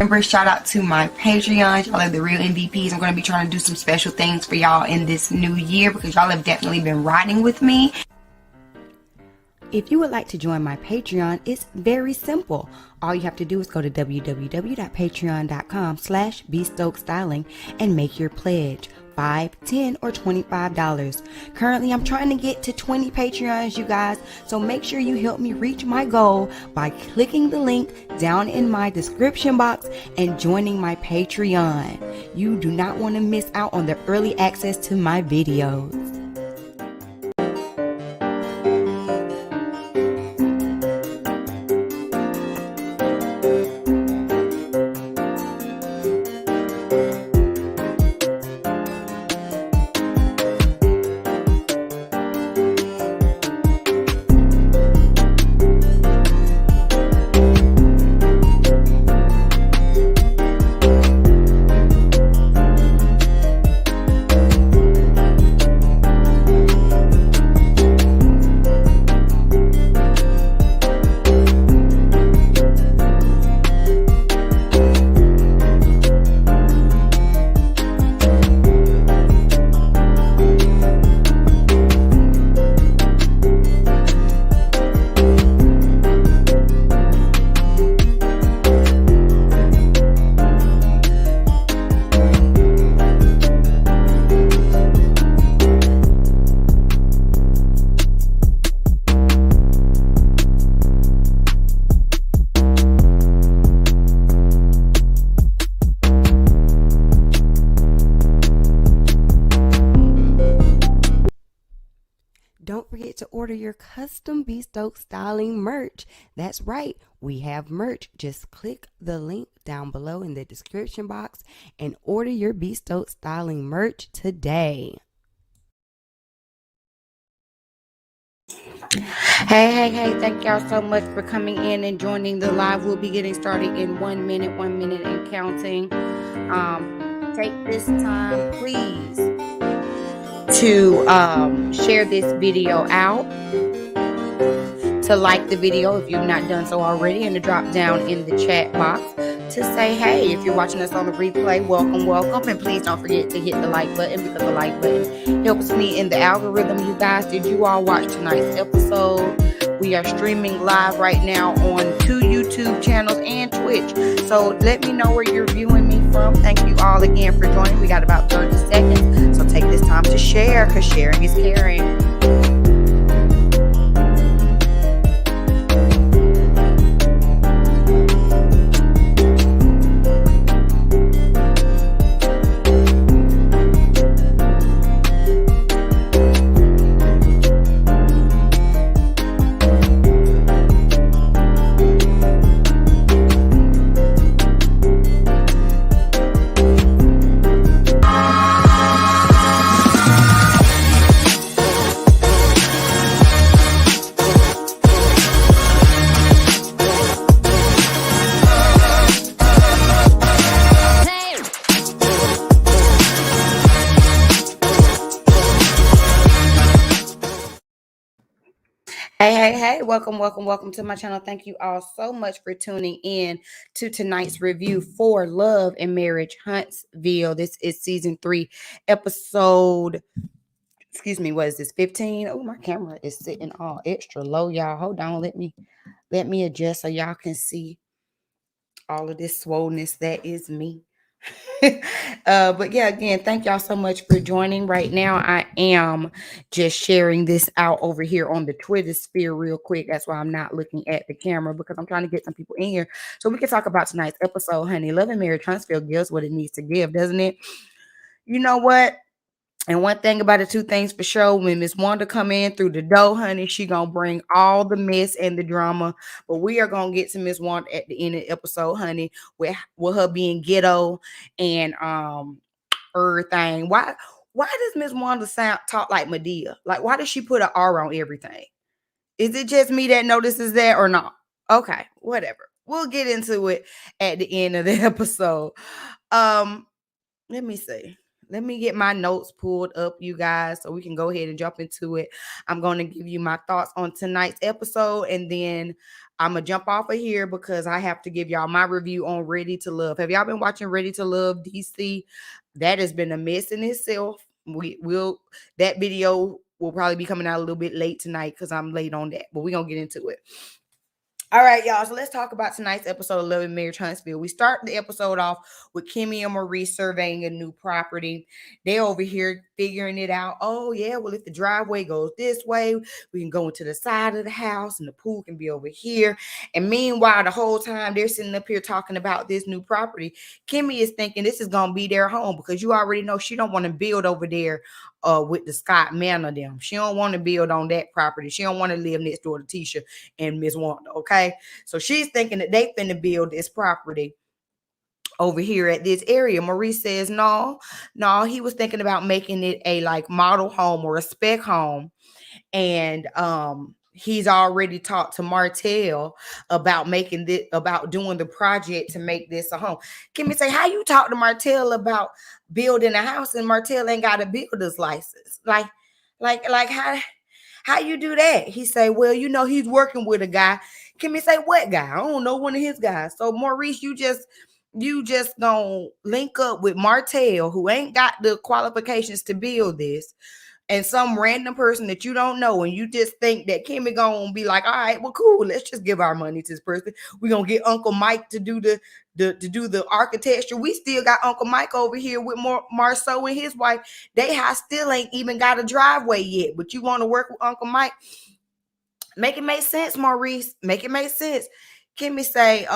Remember, shout out to my Patreon. Y'all are the real MVPs. I'm going to be trying to do some special things for y'all in this new year because y'all have definitely been riding with me. If you would like to join my Patreon, it's very simple. All you have to do is go to www.patreon.com/bstokestyling and make your pledge. $5, $10, or $25. Currently, I'm trying to get to 20 Patreons, you guys, so make sure you help me reach my goal by clicking the link down in my description box and joining my Patreon. You do not want to miss out on the early access to my videos. Don't forget to order your custom Stokes styling merch. That's right, we have merch. Just click the link down below in the description box and order your Stokes styling merch today. Hey, thank y'all so much for coming in and joining the live. We'll be getting started in 1 minute and counting. Take this time, please, to share this video out, to like the video if you've not done so already, and to drop down in the chat box to say hey. If you're watching us on the replay, welcome, and please don't forget to hit the like button because the like button helps me in the algorithm. You guys, did you all watch tonight's episode? We are streaming live right now on 2 YouTube channels and Twitch, so let me know where you're viewing me from. Thank you all again for joining. We got about 30 seconds, so take this time to share because sharing is caring. Hey, welcome to my channel. Thank you all so much for tuning in to tonight's review for Love and Marriage Huntsville. This is season 3, episode, what is this, 15? Oh, my camera is sitting all extra low, y'all. Hold on, let me adjust so y'all can see all of this swollenness that is me. But yeah, again, thank y'all so much for joining. Right now I am just sharing this out over here on the Twitter sphere real quick. That's why I'm not looking at the camera, because I'm trying to get some people in here so we can talk about tonight's episode. Honey, Love and Marriage Huntsville gives what it needs to give, doesn't it? You know what? And one thing about it, 2 things for sure. When Miss Wanda come in through the door, honey, she gonna bring all the mess and the drama. But we are gonna get to Miss Wanda at the end of the episode, honey, with her being ghetto and everything. Why does Miss Wanda talk like Medea? Like, why does she put an R on everything? Is it just me that notices that or not? Okay, whatever. We'll get into it at the end of the episode. Let me see. Let me get my notes pulled up, you guys, so we can go ahead and jump into it. I'm going to give you my thoughts on tonight's episode, and then I'm gonna jump off of here because I have to give y'all my review on Ready to Love. Have y'all been watching Ready to Love DC? That has been a mess in itself. We will that video will probably be coming out a little bit late tonight because I'm late on that, but we're gonna get into it. All right, y'all. So let's talk about tonight's episode of Love and Marriage Huntsville. We start the episode off with Kimmi and Maurice surveying a new property. They over here figuring it out. Oh, yeah, well, if the driveway goes this way, we can go into the side of the house and the pool can be over here. And meanwhile, the whole time they're sitting up here talking about this new property, Kimmi is thinking this is going to be their home because you already know she don't want to build over there with the Scott Manor them. She don't want to build on that property. She don't want to live next door to Tisha and Miss Wanda, okay? So she's thinking that they finna build this property over here at this area. Maurice says, no, he was thinking about making it a like model home or a spec home. And he's already talked to Martell about making this, about doing the project to make this a home. Kimmi say, how you talk to Martell about building a house and Martell ain't got a builder's license? Like how you do that? He say, well, you know, he's working with a guy. Kimmi say, what guy? I don't know, one of his guys. So Maurice, you just gonna link up with Martell, who ain't got the qualifications to build this, and some random person that you don't know, and you just think that Kimmi gonna be like, all right, well, cool, let's just give our money to this person. We're gonna get Uncle Mike to do the architecture. We still got Uncle Mike over here with Marceau and his wife. They still ain't even got a driveway yet, but you want to work with Uncle Mike? Make it make sense, Maurice. Make it make sense. Kimmi say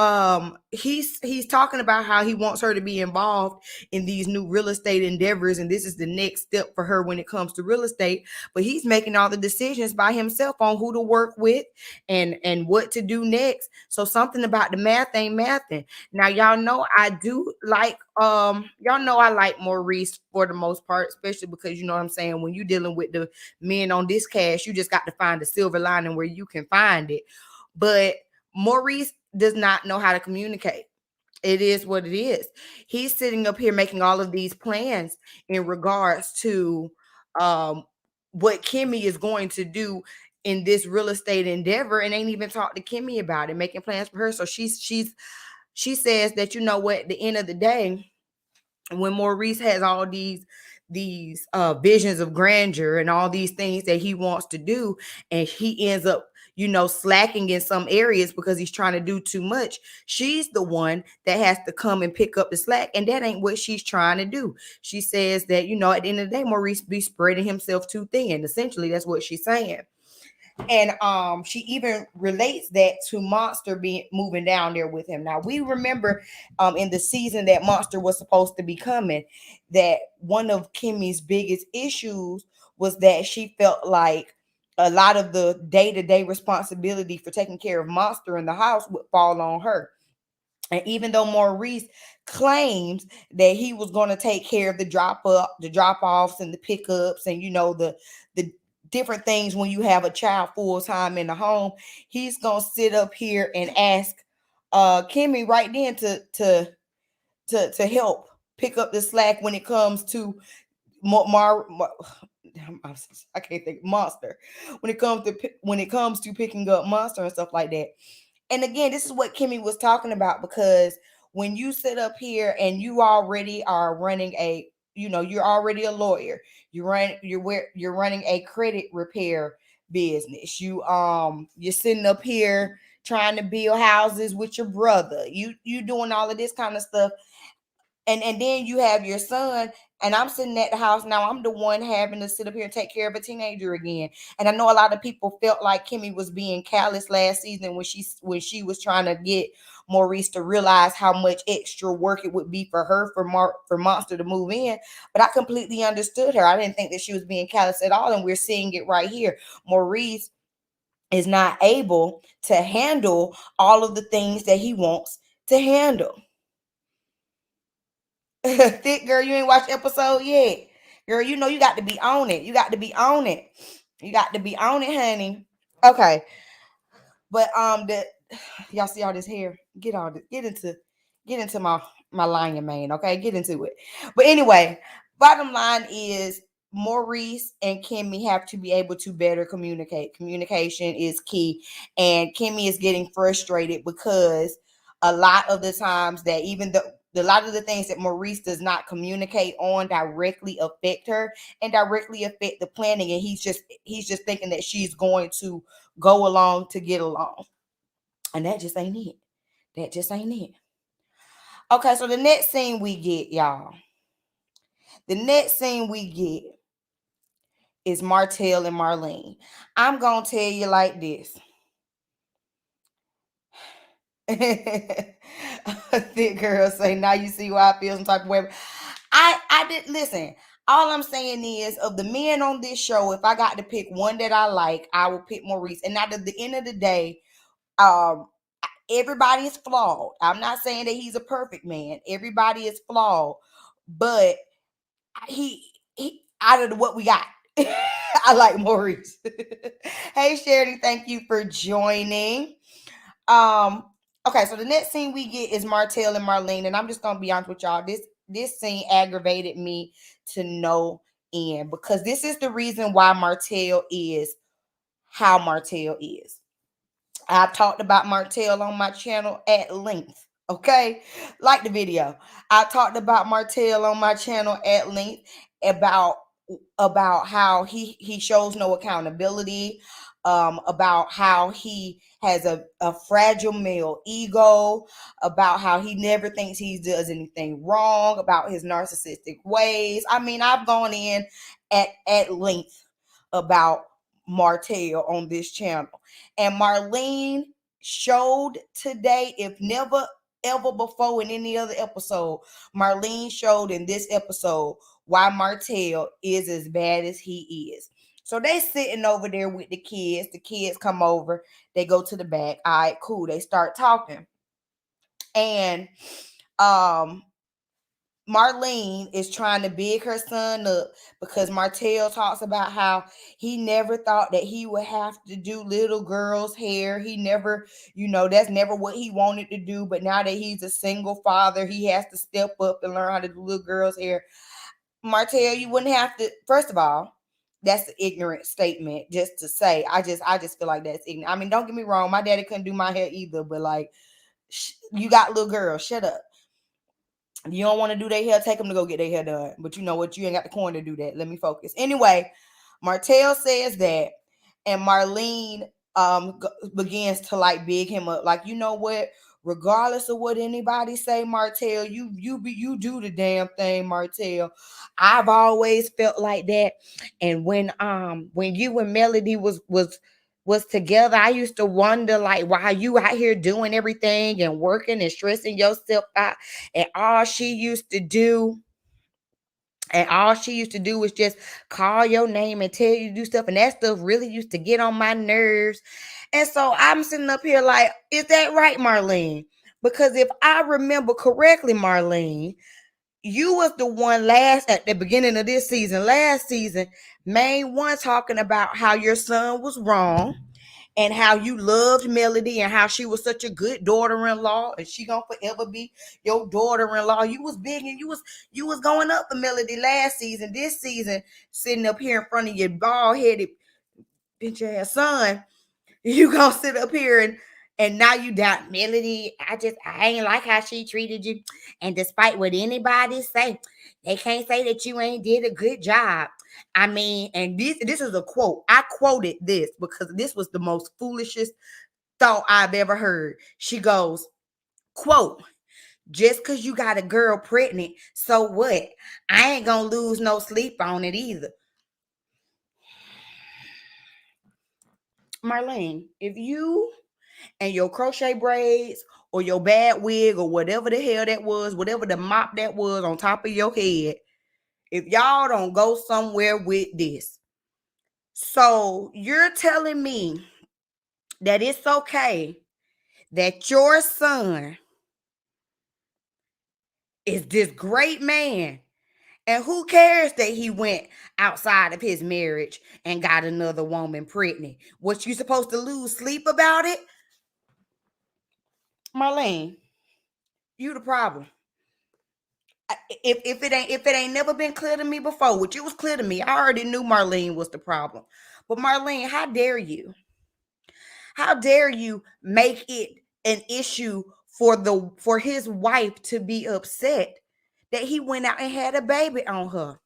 he's talking about how he wants her to be involved in these new real estate endeavors, and this is the next step for her when it comes to real estate. But he's making all the decisions by himself on who to work with and what to do next. So something about the math ain't mathing. Now y'all know I do like y'all know I like Maurice for the most part, especially because you know what I'm saying, when you're dealing with the men on this cast, you just got to find the silver lining where you can find it. But Maurice does not know how to communicate. It is what it is. He's sitting up here making all of these plans in regards to um, what Kimmi is going to do in this real estate endeavor, and ain't even talked to Kimmi about it, making plans for her. So she says that, you know what, at the end of the day, when Maurice has all these visions of grandeur and all these things that he wants to do, and he ends up, you know, slacking in some areas because he's trying to do too much, she's the one that has to come and pick up the slack, and that ain't what she's trying to do. She says that, you know, at the end of the day, Maurice be spreading himself too thin. Essentially, that's what she's saying. And she even relates that to Monster being moving down there with him. Now we remember in the season that Monster was supposed to be coming, that one of Kimmi's biggest issues was that she felt like a lot of the day-to-day responsibility for taking care of Monster in the house would fall on her. And even though Maurice claims that he was going to take care of the drop-offs and the pickups, and you know the different things when you have a child full time in the home, he's gonna sit up here and ask Kimmi right then to help pick up the slack when it comes to I can't think Monster, when it comes to picking up Monster and stuff like that. And again, this is what Kimmi was talking about, because when you sit up here and you already are running a, you know, you're already a lawyer, you're running a credit repair business, you're sitting up here trying to build houses with your brother, you doing all of this kind of stuff. And then you have your son, and I'm sitting at the house now. I'm the one having to sit up here and take care of a teenager again. And I know a lot of people felt like Kimmi was being callous last season when she was trying to get Maurice to realize how much extra work it would be for her for Monster to move in. But I completely understood her. I didn't think that she was being callous at all, and we're seeing it right here. Maurice is not able to handle all of the things that he wants to handle. Thick girl, you ain't watched episode yet. Girl, you know you got to be on it. You got to be on it. You got to be on it, honey. Okay. But y'all see all this hair? Get into my lion mane, okay? Get into it. But anyway, bottom line is Maurice and Kimmi have to be able to better communicate. Communication is key. And Kimmi is getting frustrated because a lot of the times that even a lot of the things that Maurice does not communicate on directly affect her and directly affect the planning. And he's just thinking that she's going to go along to get along. And that just ain't it. That just ain't it. Okay, so the next scene we get, y'all. The next scene we get is Martell and Marlene. I'm going to tell you like this. Thick girl say, now you see why I feel some type of way. I did listen. All I'm saying is, of the men on this show, if I got to pick one that I like, I will pick Maurice. And at the end of the day, everybody is flawed. I'm not saying that he's a perfect man. Everybody is flawed, but he out of what we got. I like Maurice. Hey Sherry, thank you for joining. Okay, so the next scene we get is Martell and Marlene, and I'm just gonna be honest with y'all. This scene aggravated me to no end because this is the reason why Martell is how Martell is. I talked about Martell on my channel at length. Okay, like the video. I talked about Martell on my channel at length about how he shows no accountability, about how he has a fragile male ego, about how he never thinks he does anything wrong, about his narcissistic ways. I mean, I've gone in at length about Martell on this channel. And Marlene showed today, if never ever before in any other episode, Marlene showed in this episode why Martell is as bad as he is. So they sitting over there with the kids. The kids come over. They go to the back. All right, cool. They start talking. And Marlene is trying to big her son up because Martell talks about how he never thought that he would have to do little girls' hair. He never, that's never what he wanted to do. But now that he's a single father, he has to step up and learn how to do little girls' hair. Martell, you wouldn't have to. First of all, that's an ignorant statement just to say. I just feel like that's ignorant. I mean, don't get me wrong. My daddy couldn't do my hair either, but like, you got little girls. Shut up. If you don't want to do their hair, take them to go get their hair done. But you know what? You ain't got the coin to do that. Let me focus. Anyway, Martell says that, and Marlene begins to like big him up. Like, you know what? Regardless of what anybody say, Martell, you do the damn thing, Martell. I've always felt like that. And when you and Melody was together, I used to wonder like why you out here doing everything and working and stressing yourself out, and all she used to do was just call your name and tell you to do stuff, and that stuff really used to get on my nerves. And so I'm sitting up here like, is that right, Marlene? Because if I remember correctly, Marlene, you was the one at the beginning of this season, last season, main one talking about how your son was wrong and how you loved Melody and how she was such a good daughter-in-law and she gonna forever be your daughter-in-law. You was big and you was going up for Melody last season. This season, sitting up here in front of your bald-headed bitch ass son, you gonna sit up here and now you doubt Melody. I ain't like how she treated you. And despite what anybody say, they can't say that you ain't did a good job. I mean, and this is a quote. I quoted this because this was the most foolishest thought I've ever heard. She goes, quote, just because you got a girl pregnant, so what? I ain't gonna lose no sleep on it either. Marlene, if you and your crochet braids or your bad wig or whatever the hell that was, whatever the mop that was on top of your head, if y'all don't go somewhere with this. So you're telling me that it's okay that your son is this great man, and who cares that he went outside of his marriage and got another woman pregnant? What, you supposed to lose sleep about it? Marlene, you the problem. If it ain't never been clear to me before, which it was clear to me, I already knew Marlene was the problem. But Marlene, how dare you? How dare you make it an issue for his wife to be upset that he went out and had a baby on her?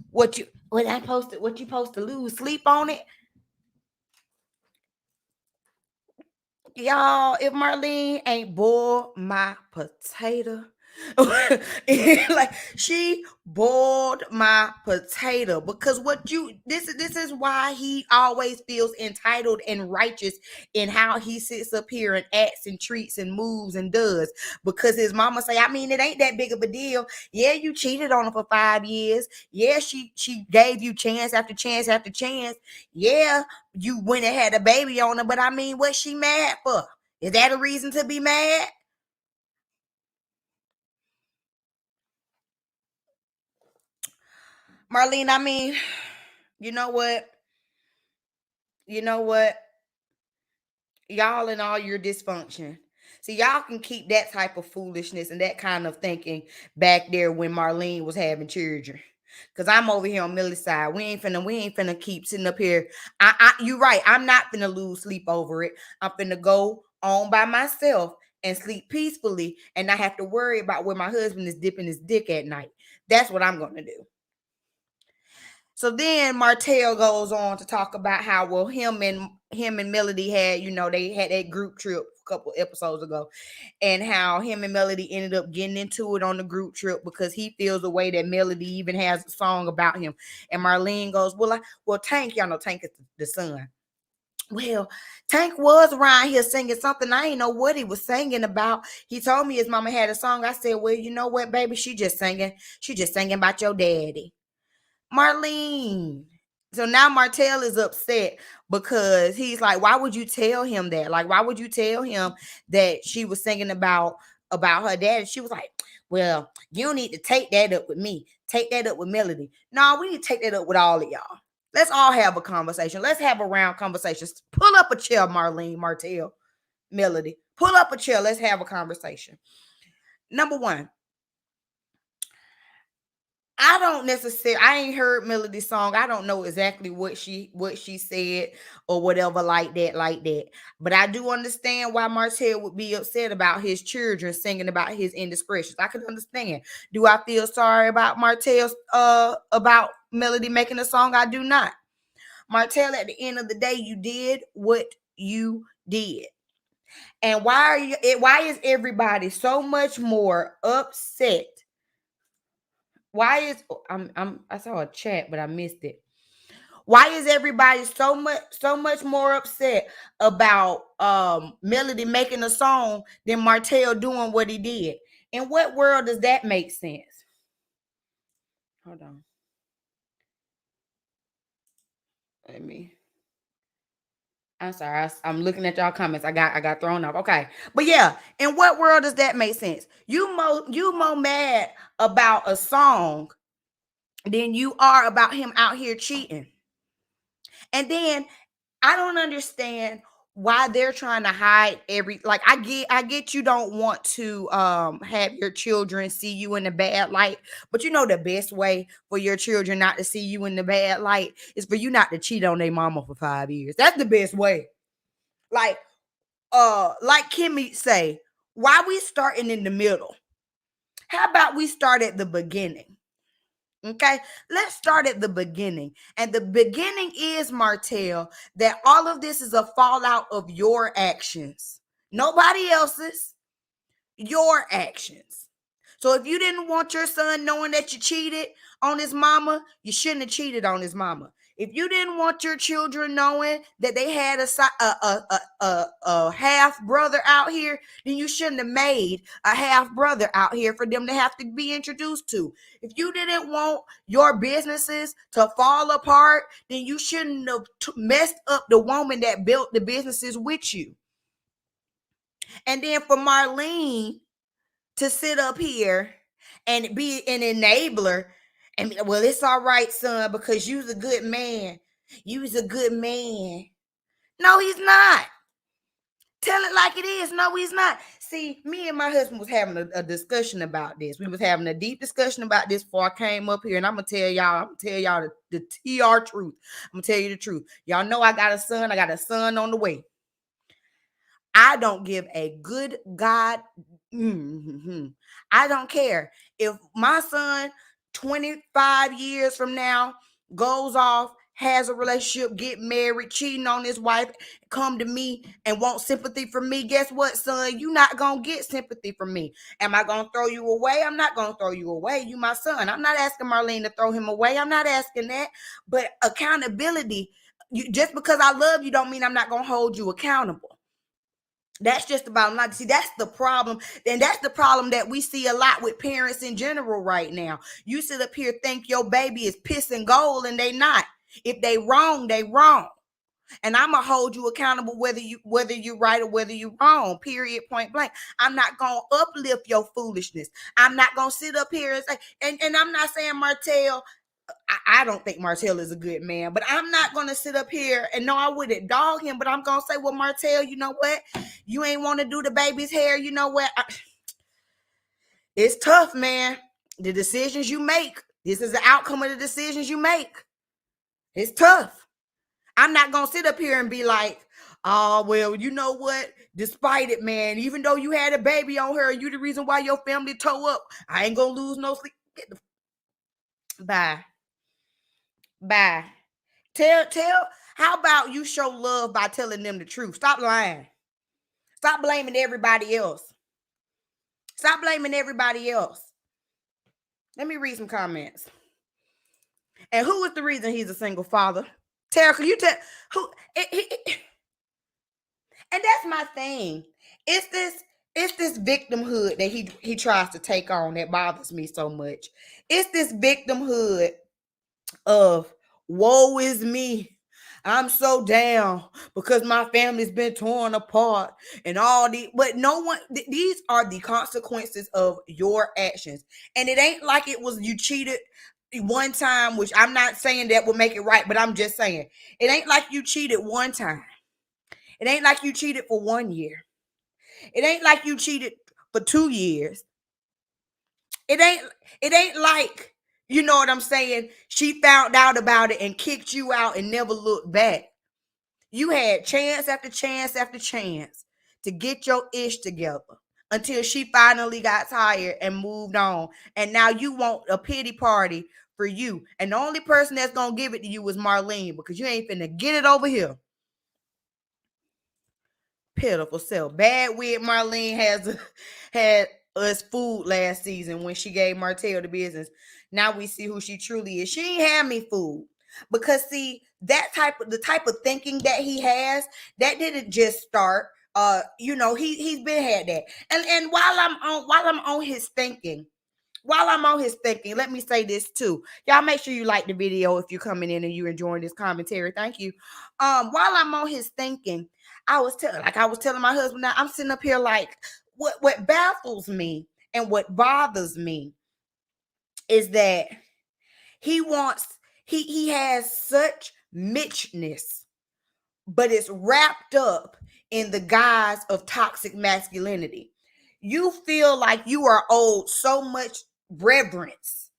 What you supposed to lose sleep on it? Y'all, if Marlene ain't boiled my potato, like she boiled my potato because this is why he always feels entitled and righteous in how he sits up here and acts and treats and moves and does, because his mama say, I mean, it ain't that big of a deal. Yeah, you cheated on her for 5 years. Yeah, she gave you chance after chance after chance. Yeah, you went and had a baby on her, but I mean, what's she mad for? Is that a reason to be mad? Marlene, I mean, you know what? You know what? Y'all and all your dysfunction. See, y'all can keep that type of foolishness and that kind of thinking back there when Marlene was having children. Cause I'm over here on Millie's side. We ain't finna keep sitting up here. You right. I'm not finna lose sleep over it. I'm finna go on by myself and sleep peacefully and not have to worry about where my husband is dipping his dick at night. That's what I'm gonna do. So then Martell goes on to talk about how, well, him and Melody had, they had that group trip a couple episodes ago, and how him and Melody ended up getting into it on the group trip because he feels the way that Melody even has a song about him. And Marlene goes, well, Tank, y'all know Tank is the son. Well, Tank was around here singing something. I didn't know what he was singing about. He told me his mama had a song. I said, well, you know what, baby? She just singing about your daddy. Marlene. So now Martell is upset because he's like, why would you tell him that? Like, why would you tell him that she was singing about her dad? And she was like, well, you don't need to take that up with me. Take that up with Melody. No, we need to take that up with all of y'all. Let's all have a conversation. Let's have a round conversation. Pull up a chair, Marlene, Martell, Melody. Pull up a chair. Let's have a conversation. Number one, I ain't heard Melody's song. I don't know exactly what she said or whatever like that. But I do understand why Martell would be upset about his children singing about his indiscretions. I can understand. Do I feel sorry about Martell's about Melody making a song? I do not. Martell, at the end of the day, you did what you did. And why is everybody so much more upset? Why is I saw a chat, but I missed it. Why is everybody so much more upset about Melody making a song than Martell doing what he did? In what world does that make sense? Hold on. Let me. I'm sorry. I'm looking at y'all comments. I got thrown off. Okay, but yeah, in what world does that make sense? You more mad about a song than you are about him out here cheating. And then I don't understand why they're trying to hide like I get you don't want to have your children see you in the bad light, but you know the best way for your children not to see you in the bad light is for you not to cheat on their mama for 5 years. That's the best way. Like like Kimmi say, why we starting in the middle? How about we start at the beginning? Okay, let's start at the beginning. And the beginning is, Martell, that all of this is a fallout of your actions, nobody else's, your actions. So if you didn't want your son knowing that you cheated on his mama, you shouldn't have cheated on his mama. If you didn't want your children knowing that they had a half brother out here, then you shouldn't have made a half brother out here for them to have to be introduced to. If you didn't want your businesses to fall apart, then you shouldn't have messed up the woman that built the businesses with you. And then for Marlene to sit up here and be an enabler and, well, it's all right, son, because you's a good man. You's a good man. No, he's not. Tell it like it is. No, he's not. See, me and my husband was having a discussion about this. We was having a deep discussion about this before I came up here, and I'm gonna tell y'all the TR truth. I'm gonna tell you the truth. Y'all know I got a son. I got a son on the way. I don't give a good God. I don't care if my son 25 years from now goes off, has a relationship, get married, cheating on his wife, come to me and want sympathy from me. Guess what, son? You're not going to get sympathy from me. Am I going to throw you away? I'm not going to throw you away. You my son. I'm not asking Marlene to throw him away. I'm not asking that. But accountability, just because I love you don't mean I'm not going to hold you accountable. That's just about not. See, that's the problem. And that's the problem that we see a lot with parents in general right now. You sit up here think your baby is pissing gold and they not. If they wrong, they wrong. And I'm gonna hold you accountable whether you're right or whether you're wrong. Period. Point blank. I'm not gonna uplift your foolishness. I'm not gonna sit up here and say, and I'm not saying Martell. I don't think Martell is a good man, but I'm not going to sit up here and no, I wouldn't dog him, but I'm going to say, well, Martell, you know what? You ain't want to do the baby's hair. You know what? It's tough, man. The decisions you make, this is the outcome of the decisions you make. It's tough. I'm not going to sit up here and be like, oh, well, you know what? Despite it, man, even though you had a baby on her, you the reason why your family toe up. I ain't going to lose no sleep. Bye. Bye. Tell, how about you show love by telling them the truth? Stop lying. Stop blaming everybody else. Stop blaming everybody else. Let me read some comments. And who is the reason he's a single father? Tara, can you tell who? And that's my thing. It's this victimhood that he tries to take on that bothers me so much. It's this victimhood of woe is me. I'm so down because my family's been torn apart and all but no one, these are the consequences of your actions. And it ain't like it was you cheated one time, which I'm not saying that will make it right, but I'm just saying it ain't like you cheated one time. It ain't like you cheated for 1 year. It ain't like you cheated for 2 years. It ain't like, you know what I'm saying, she found out about it and kicked you out and never looked back. You had chance after chance after chance to get your ish together until she finally got tired and moved on. And now you want a pity party for you. And the only person that's going to give it to you is Marlene, because you ain't finna get it over here. Pitiful self. Bad Wig Marlene had us fooled last season when she gave Martell the business. Now we see who she truly is. She ain't had me fooled. Because see, the type of thinking that he has, that didn't just start. He's been had that. And while I'm on his thinking, let me say this too. Y'all make sure you like the video if you're coming in and you're enjoying this commentary. Thank you. While I'm on his thinking, I was telling my husband, now I'm sitting up here like, what baffles me and what bothers me is that he has such Mitchness, but it's wrapped up in the guise of toxic masculinity. You feel like you are owed so much reverence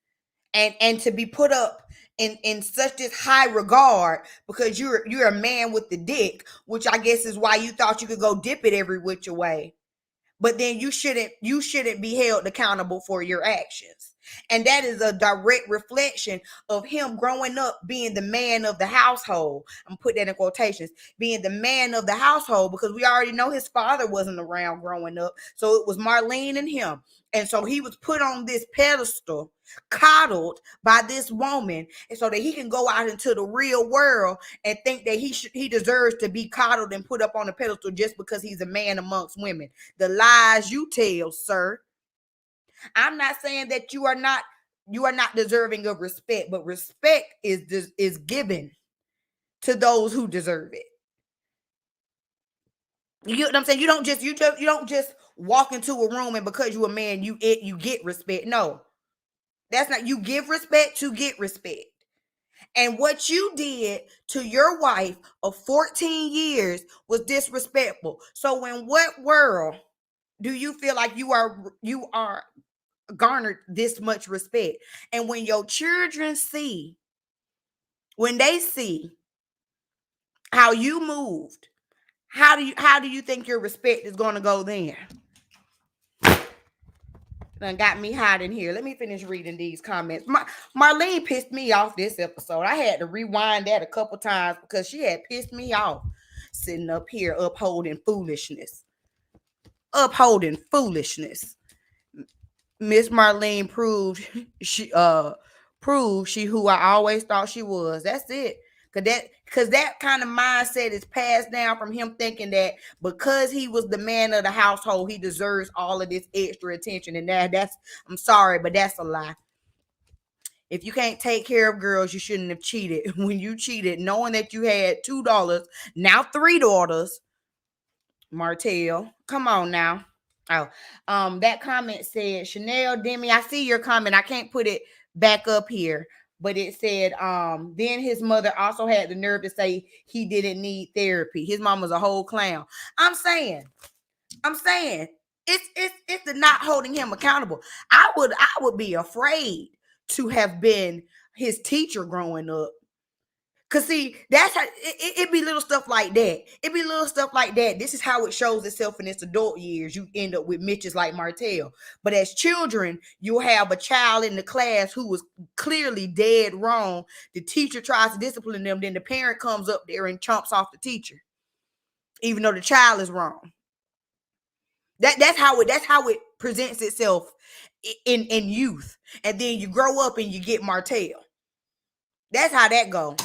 and to be put up in such this high regard because you're a man with the dick, which I guess is why you thought you could go dip it every which way. But then you shouldn't be held accountable for your actions. And that is a direct reflection of him growing up being the man of the household. I'm putting that in quotations, being the man of the household, because we already know his father wasn't around growing up. So it was Marlene and him. And so he was put on this pedestal, coddled by this woman, and so that he can go out into the real world and think that he deserves to be coddled and put up on a pedestal just because he's a man amongst women. The lies you tell, sir. I'm not saying that you are not deserving of respect, but respect is given to those who deserve it. You get what I'm saying? You don't just walk into a room and because you're a man, you get respect. No, that's not. You give respect to get respect. And what you did to your wife of 14 years was disrespectful. So in what world do you feel like you are garnered this much respect? And when your children see, when they see how you moved, how do you think your respect is going to go then? Done got me hot in here. Let me finish reading these comments. Marlene pissed me off this episode. I had to rewind that a couple times because she had pissed me off sitting up here upholding foolishness. Upholding foolishness. Miss Marlene proved she who I always thought she was. That's it. Cause that kind of mindset is passed down from him, thinking that because he was the man of the household, he deserves all of this extra attention. And that's I'm sorry, but that's a lie. If you can't take care of girls, you shouldn't have cheated. When you cheated, knowing that you had $2, now $3, Martell, come on now. Oh, that comment said, Chanel Demi, I see your comment. I can't put it back up here, but it said, then his mother also had the nerve to say he didn't need therapy. His mom was a whole clown. I'm saying, it's the not holding him accountable. I would be afraid to have been his teacher growing up. Cause see, that's how it be little stuff like that. It be little stuff like that. This is how it shows itself in its adult years. You end up with Mitches like Martell. But as children, you'll have a child in the class who was clearly dead wrong. The teacher tries to discipline them, then the parent comes up there and chomps off the teacher, even though the child is wrong. That's how it presents itself in youth. And then you grow up and you get Martell. That's how that goes.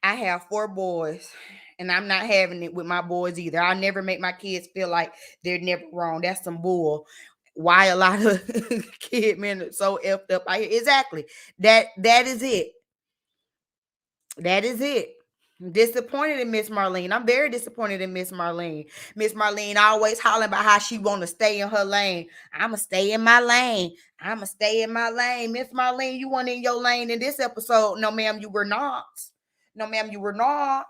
I have 4 boys, and I'm not having it with my boys either. I'll never make my kids feel like they're never wrong. That's some bull. Why a lot of kid men are so effed up out here? Exactly. That is it. That is it. I'm disappointed in Miss Marlene. I'm very disappointed in Miss Marlene. Miss Marlene always hollering about how she want to stay in her lane. I'ma stay in my lane. I'ma stay in my lane. Miss Marlene, you weren't in your lane in this episode. No, ma'am, you were not. No, ma'am, you were not.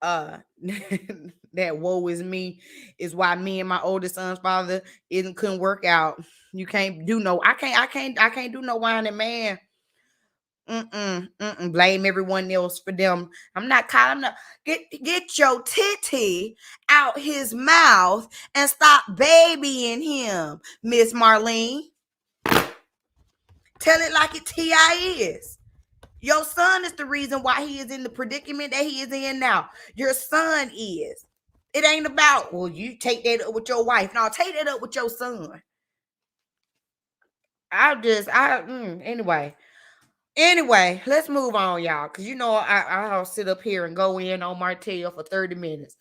That woe is me is why me and my oldest son's father couldn't work out. You can't do no, I can't do no whining man. Blame everyone else for them. I'm not get your titty out his mouth and stop babying him, Miss Marlene. Tell it like it T.I. is. Your son is the reason why he is in the predicament that he is in now. Your son is. It ain't about, well, you take that up with your wife. No, take that up with your son. Anyway, let's move on, y'all. Because you know I'll sit up here and go in on Martell for 30 minutes.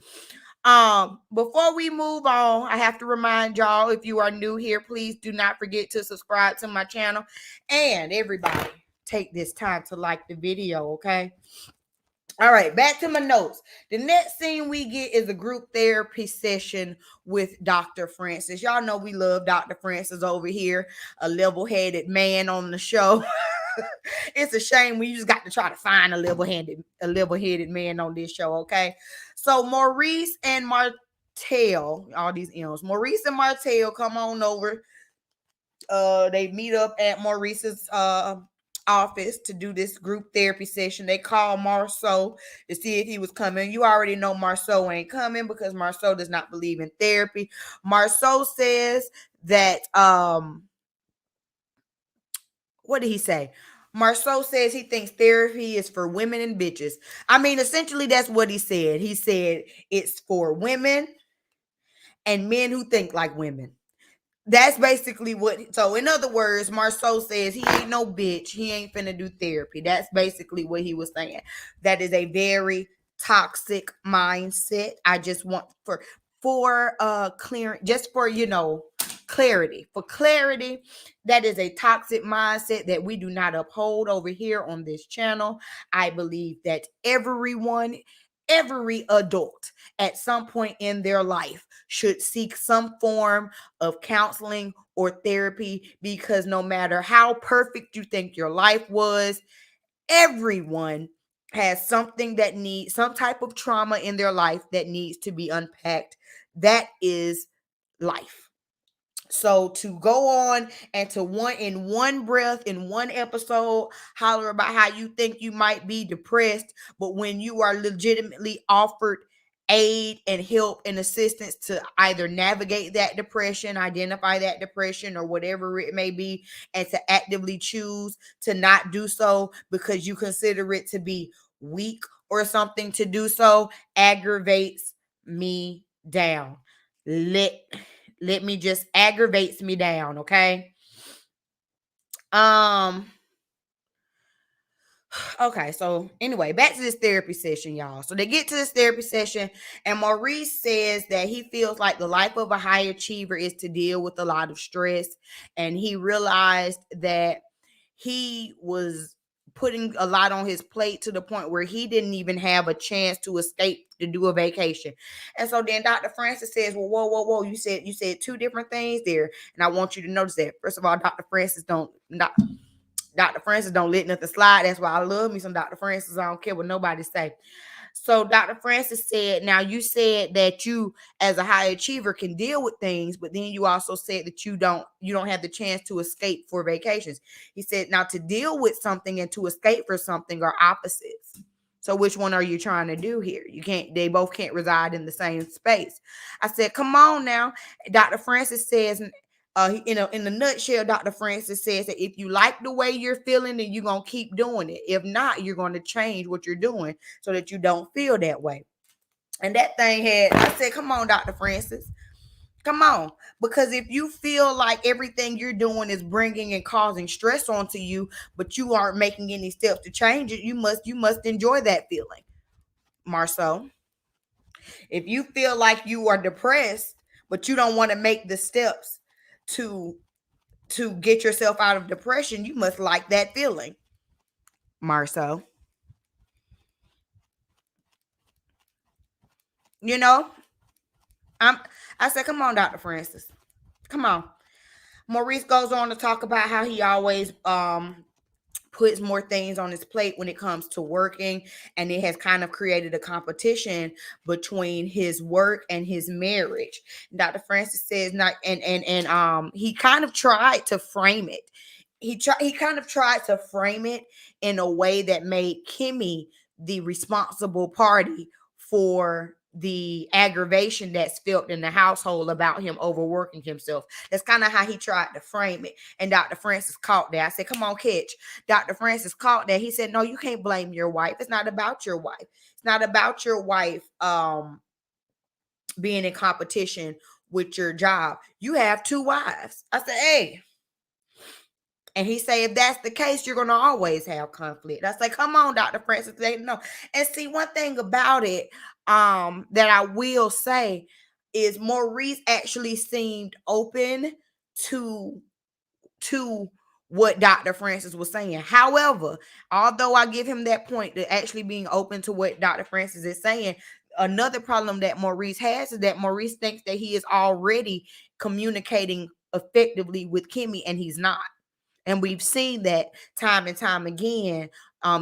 Before we move on, I have to remind y'all, if you are new here, please do not forget to subscribe to my channel. And everybody, take this time to like the video, okay? All right, back to my notes. The next scene we get is a group therapy session with Dr. Francis. Y'all know we love Dr. Francis over here, a level-headed man on the show. It's a shame we just got to try to find a level-headed man on this show, okay? So Maurice and Martell, all these M's. Maurice and Martell come on over. They meet up at Maurice's office to do this group therapy session. They call Marceau to see if he was coming. You already know Marceau ain't coming because Marceau does not believe in therapy. Marceau says that what did he say? Marceau says he thinks therapy is for women and bitches. I mean, essentially that's what he said. He said it's for women and men who think like women. That's basically what. So in other words, Marceau says he ain't no bitch. He ain't finna do therapy. That's basically what he was saying. That is a very toxic mindset. I just want for clear, just for clarity. For clarity, that is a toxic mindset that we do not uphold over here on this channel. I believe that every adult at some point in their life should seek some form of counseling or therapy, because no matter how perfect you think your life was, everyone has something that needs some type of trauma in their life that needs to be unpacked. That is life. So to go on and to one breath in one episode holler about how you think you might be depressed, but when you are legitimately offered aid and help and assistance to either navigate that depression, identify that depression, or whatever it may be, and to actively choose to not do so because you consider it to be weak or something to do so, aggravates me down. Let me just aggravates me down, okay? Okay, so anyway, back to this therapy session, y'all. So they get to this therapy session, and Maurice says that he feels like the life of a high achiever is to deal with a lot of stress, and he realized that he was putting a lot on his plate to the point where he didn't even have a chance to escape to do a vacation. And so then Dr. Francis says, well, whoa, you said two different things there, and I want you to notice that. First of all, Dr. Francis don't let nothing slide. That's why I love me some Dr. Francis. I don't care what nobody say. So Dr. Francis said, now you said that you as a high achiever can deal with things, but then you also said that you don't have the chance to escape for vacations. He said, now to deal with something and to escape for something are opposites. So which one are you trying to do here? They both can't reside in the same space. I said, come on now. Dr. Francis says, in a nutshell, Dr. Francis says that if you like the way you're feeling, then you're going to keep doing it. If not, you're going to change what you're doing so that you don't feel that way. And that thing I said, come on, Dr. Francis. Come on. Because if you feel like everything you're doing is bringing and causing stress onto you, but you aren't making any steps to change it, you must enjoy that feeling. Marcel, if you feel like you are depressed, but you don't want to make the steps to get yourself out of depression, you must like that feeling. Marcel. You know, I said, come on, Dr. Francis. Come on. Maurice goes on to talk about how he always puts more things on his plate when it comes to working, and it has kind of created a competition between his work and his marriage. Dr. Francis says not, and he kind of tried to frame it. He kind of tried to frame it in a way that made Kimmi the responsible party for the aggravation that's felt in the household about him overworking himself. That's kind of how he tried to frame it. And Dr. Francis caught that. I said, come on, catch. Dr. Francis caught that. He said, no, you can't blame your wife. It's not about your wife. It's not about your wife being in competition with your job. You have two wives. I said, hey. And he said, if that's the case, you're going to always have conflict. I say, come on, Dr. Francis. They know. And see, one thing about it that I will say is Maurice actually seemed open to what Dr. Francis was saying. However, although I give him that point to actually being open to what Dr. Francis is saying, another problem that Maurice has is that Maurice thinks that he is already communicating effectively with Kimmi, and he's not. And we've seen that time and time again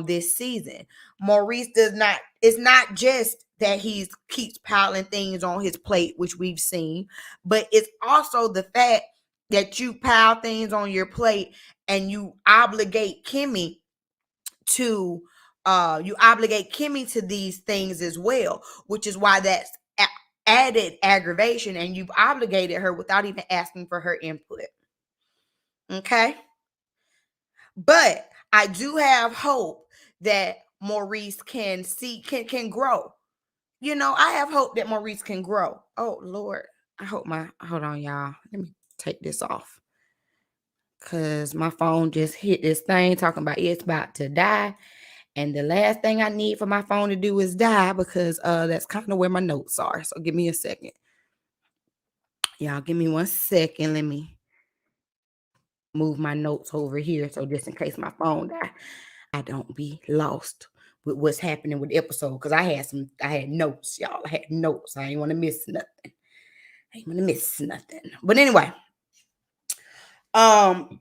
this season. Maurice does not, it's not just that he keeps piling things on his plate, which we've seen, but it's also the fact that you pile things on your plate and you obligate Kimmi to these things as well, which is why that's added aggravation, and you've obligated her without even asking for her input. Okay. But I do have hope that Maurice can grow. You know, I have hope that Maurice can grow. Oh Lord, hold on, y'all. Let me take this off, cause my phone just hit this thing talking about it's about to die, and the last thing I need for my phone to do is die, because that's kind of where my notes are. So give me a second, y'all. Give me 1 second. Let me move my notes over here, so just in case my phone die, I don't be lost with what's happening with the episode, because I had notes, y'all. I had notes. I ain't want to miss nothing. But anyway,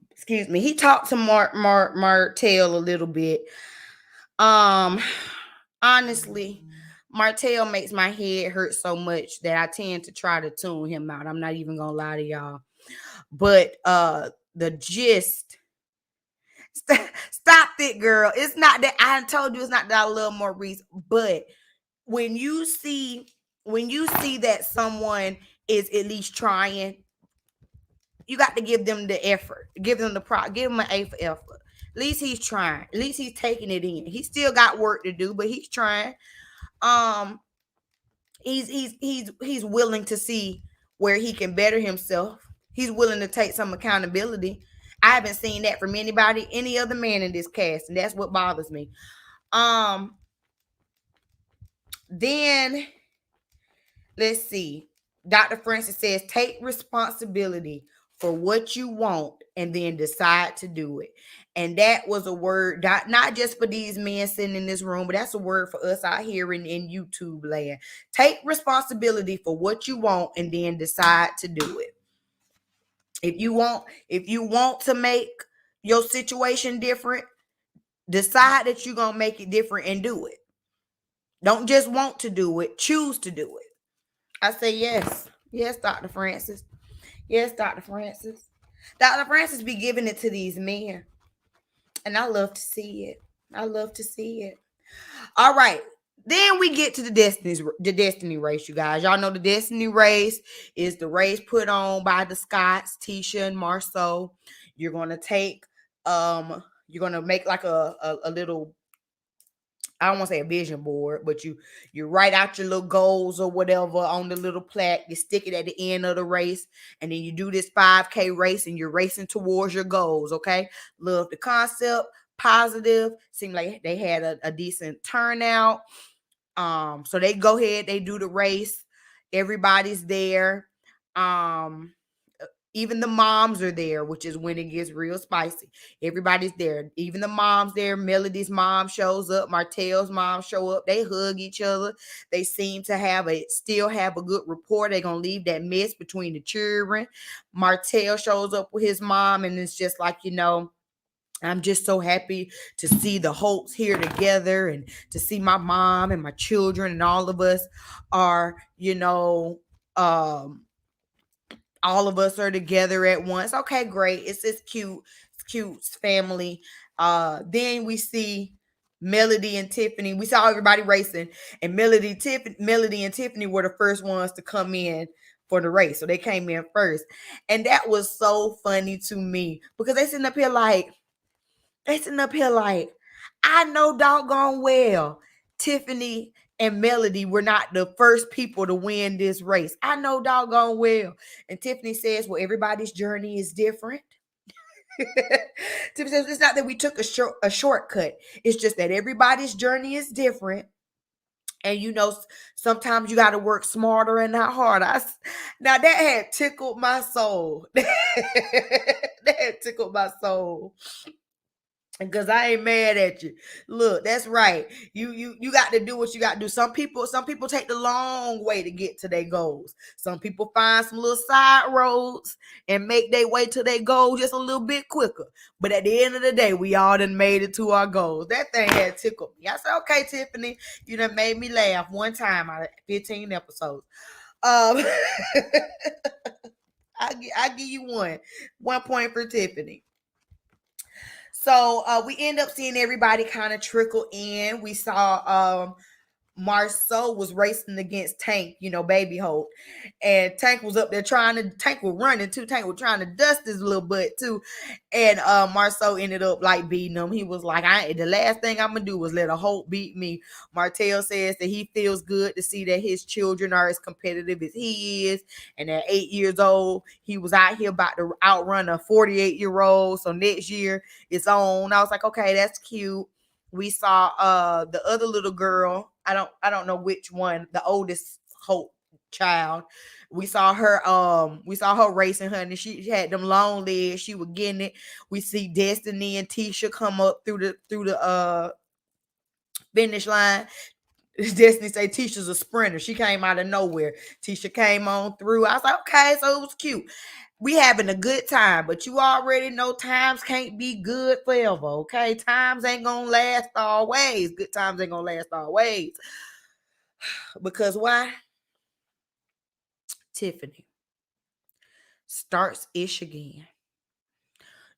excuse me. He talked to Martell a little bit. honestly, Martell makes my head hurt so much that I tend to try to tune him out. I'm not even gonna lie to y'all. But the gist, stop it, girl. It's not that I told you it's not that I love Maurice, but when you see that someone is at least trying, you got to give them the effort, give them give them an A for effort. At least he's trying. At least he's taking it in. He still got work to do, but he's trying. Um, he's willing to see where he can better himself. He's willing to take some accountability. I haven't seen that from any other man in this cast, and that's what bothers me. Then let's see. Dr. Francis says, take responsibility for what you want and then decide to do it. And that was a word, not just for these men sitting in this room, but that's a word for us out here in YouTube land. Take responsibility for what you want and then decide to do it. If you want to make your situation different, decide that you're going to make it different and do it. Don't just want to do it, choose to do it. I say yes. Yes, Dr. Francis. Yes, Dr. Francis. Dr. Francis be giving it to these men. And I love to see it. I love to see it. All right. Then we get to the destiny race, you guys. Y'all know the destiny race is the race put on by the Scotts, Tisha and Marceau. You're gonna make like a little, I don't want to say a vision board, but you write out your little goals or whatever on the little plaque. You stick it at the end of the race, and then you do this 5K race, and you're racing towards your goals. Okay, love the concept, positive. Seemed like they had a decent turnout. So they go ahead, they do the race. Everybody's there. Even the moms are there, which is when it gets real spicy. Everybody's there. Even the moms there. Melody's mom shows up. Martell's mom show up. They hug each other. They seem to still have a good rapport. They're going to leave that mess between the children. Martell shows up with his mom, and it's just like, I'm just so happy to see the Holts here together and to see my mom and my children and all of us are, all of us are together at once. Okay, great. It's cute. It's cute family. Then we see Melody and Tiffany. We saw everybody racing, and Melody and Tiffany were the first ones to come in for the race. So they came in first. And that was so funny to me because they sitting up here like, I know doggone well Tiffany and Melody were not the first people to win this race. I know doggone well. And Tiffany says, well, everybody's journey is different. Tiffany says, it's not that we took a shortcut. It's just that everybody's journey is different. And sometimes you got to work smarter and not harder. Now that had tickled my soul. That had tickled my soul. Because I ain't mad at you. Look, that's right. You got to do what you got to do. Some people take the long way to get to their goals. Some people find some little side roads and make their way to their goals just a little bit quicker. But at the end of the day, we all done made it to our goals. That thing had tickled me. I said, okay, Tiffany, you done made me laugh one time out of 15 episodes. I give you 1 point for Tiffany. So we end up seeing everybody kind of trickle in. We saw Marceau was racing against Tank, Baby Holt. And Tank was up there Tank was running too. Tank was trying to dust his little butt too. And Marceau ended up like beating him. He was like, the last thing I'm going to do is let a Holt beat me. Martell says that he feels good to see that his children are as competitive as he is. And at 8 years old, he was out here about to outrun a 48-year-old. So next year it's on. I was like, okay, that's cute. We saw the other little girl. I don't know which one, the oldest Holt child. We saw her racing, honey. She had them long legs. She was getting it. We see Destiny and Tisha come up through the finish line. Destiny say Tisha's a sprinter. She came out of nowhere. Tisha came on through. I was like, okay, so it was cute. We having a good time, but you already know times can't be good forever, okay? Times ain't gonna last always. Good times ain't gonna last always. Because why? Tiffany starts ish again.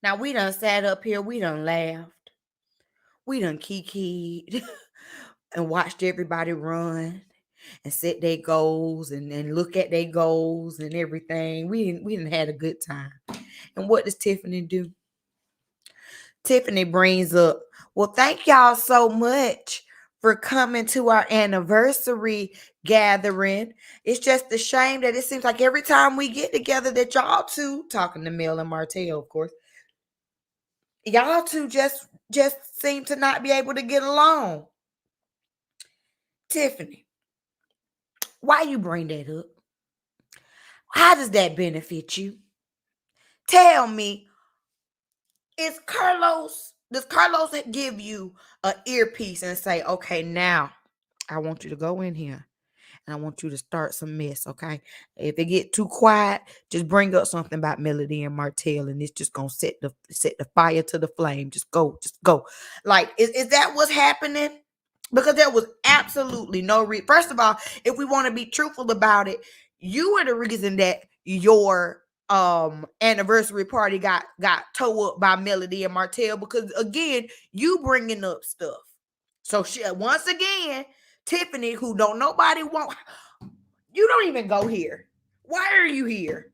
Now we done sat up here, we done laughed, we done kikied and watched everybody run and set their goals and look at their goals and everything. We didn't had a good time. And what does Tiffany do? Tiffany brings up, well, thank y'all so much for coming to our anniversary gathering. It's just a shame that it seems like every time we get together that y'all two, talking to Mel and Martell, of course, y'all two just seem to not be able to get along. Tiffany, why you bring that up? How does that benefit you? Tell me, does Carlos give you an earpiece and say, okay, now I want you to go in here and I want you to start some mess, okay? If it get too quiet, just bring up something about Melody and Martell, and it's just gonna set the fire to the flame. Just go. Like, is that what's happening? Because there was absolutely no reason. First of all, if we want to be truthful about it, you were the reason that your anniversary party got towed up by Melody and Martell, because again, you bringing up stuff. So she, once again, Tiffany, who don't nobody want, you don't even go here. Why are you here?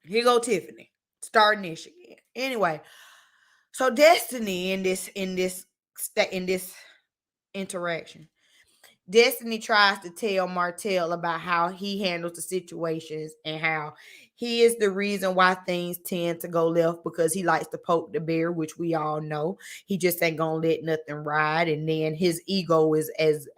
Here go Tiffany, starting this again. Anyway, so Destiny in this interaction, Destiny tries to tell Martell about how he handles the situations and how he is the reason why things tend to go left, because he likes to poke the bear, which we all know. He just ain't gonna let nothing ride. And then his ego is as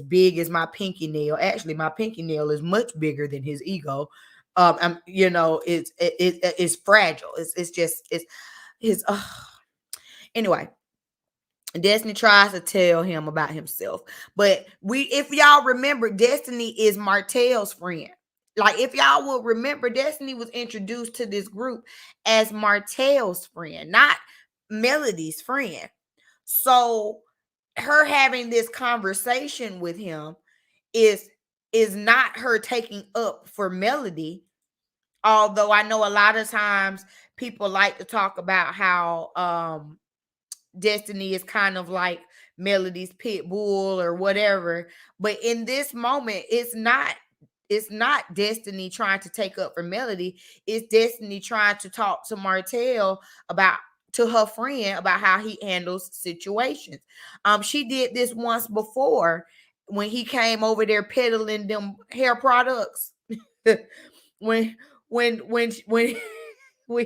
big as my pinky nail. Actually, my pinky nail is much bigger than his ego. It's fragile. It's his. Anyway, Destiny tries to tell him about himself. But if y'all remember, Destiny is Martell's friend. Like, if y'all will remember, Destiny was introduced to this group as Martell's friend, not Melody's friend. So her having this conversation with him is not her taking up for Melody. Although I know a lot of times people like to talk about how Destiny is kind of like Melody's pit bull or whatever. But in this moment, it's not Destiny trying to take up for Melody. It's Destiny trying to talk to Martell to her friend about how he handles situations. She did this once before when he came over there peddling them hair products. when when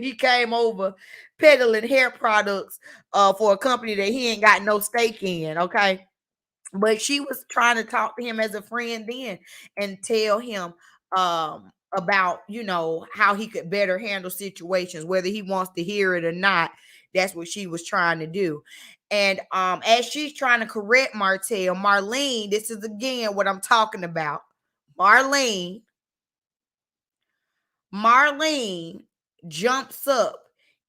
he came over peddling hair products for a company that he ain't got no stake in, okay? But she was trying to talk to him as a friend then and tell him about, how he could better handle situations, whether he wants to hear it or not. That's what she was trying to do. And as she's trying to correct Marlene, this is again what I'm talking about. Marlene jumps up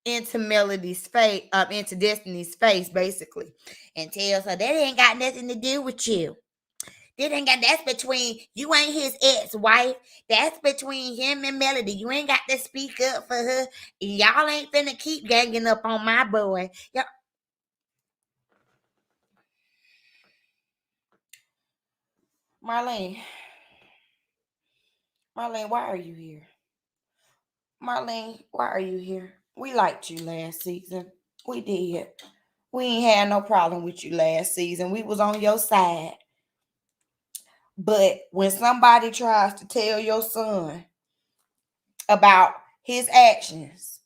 into Melody's face, into Destiny's face, basically, and tells her that ain't got nothing to do with you. That's between you ain't his ex-wife. That's between him and Melody. You ain't got to speak up for her. Y'all ain't finna keep ganging up on my boy. Marlene, why are you here? Marlene, why are you here? We liked you last season. We did. We ain't had no problem with you last season. We was on your side. But when somebody tries to tell your son about his actions,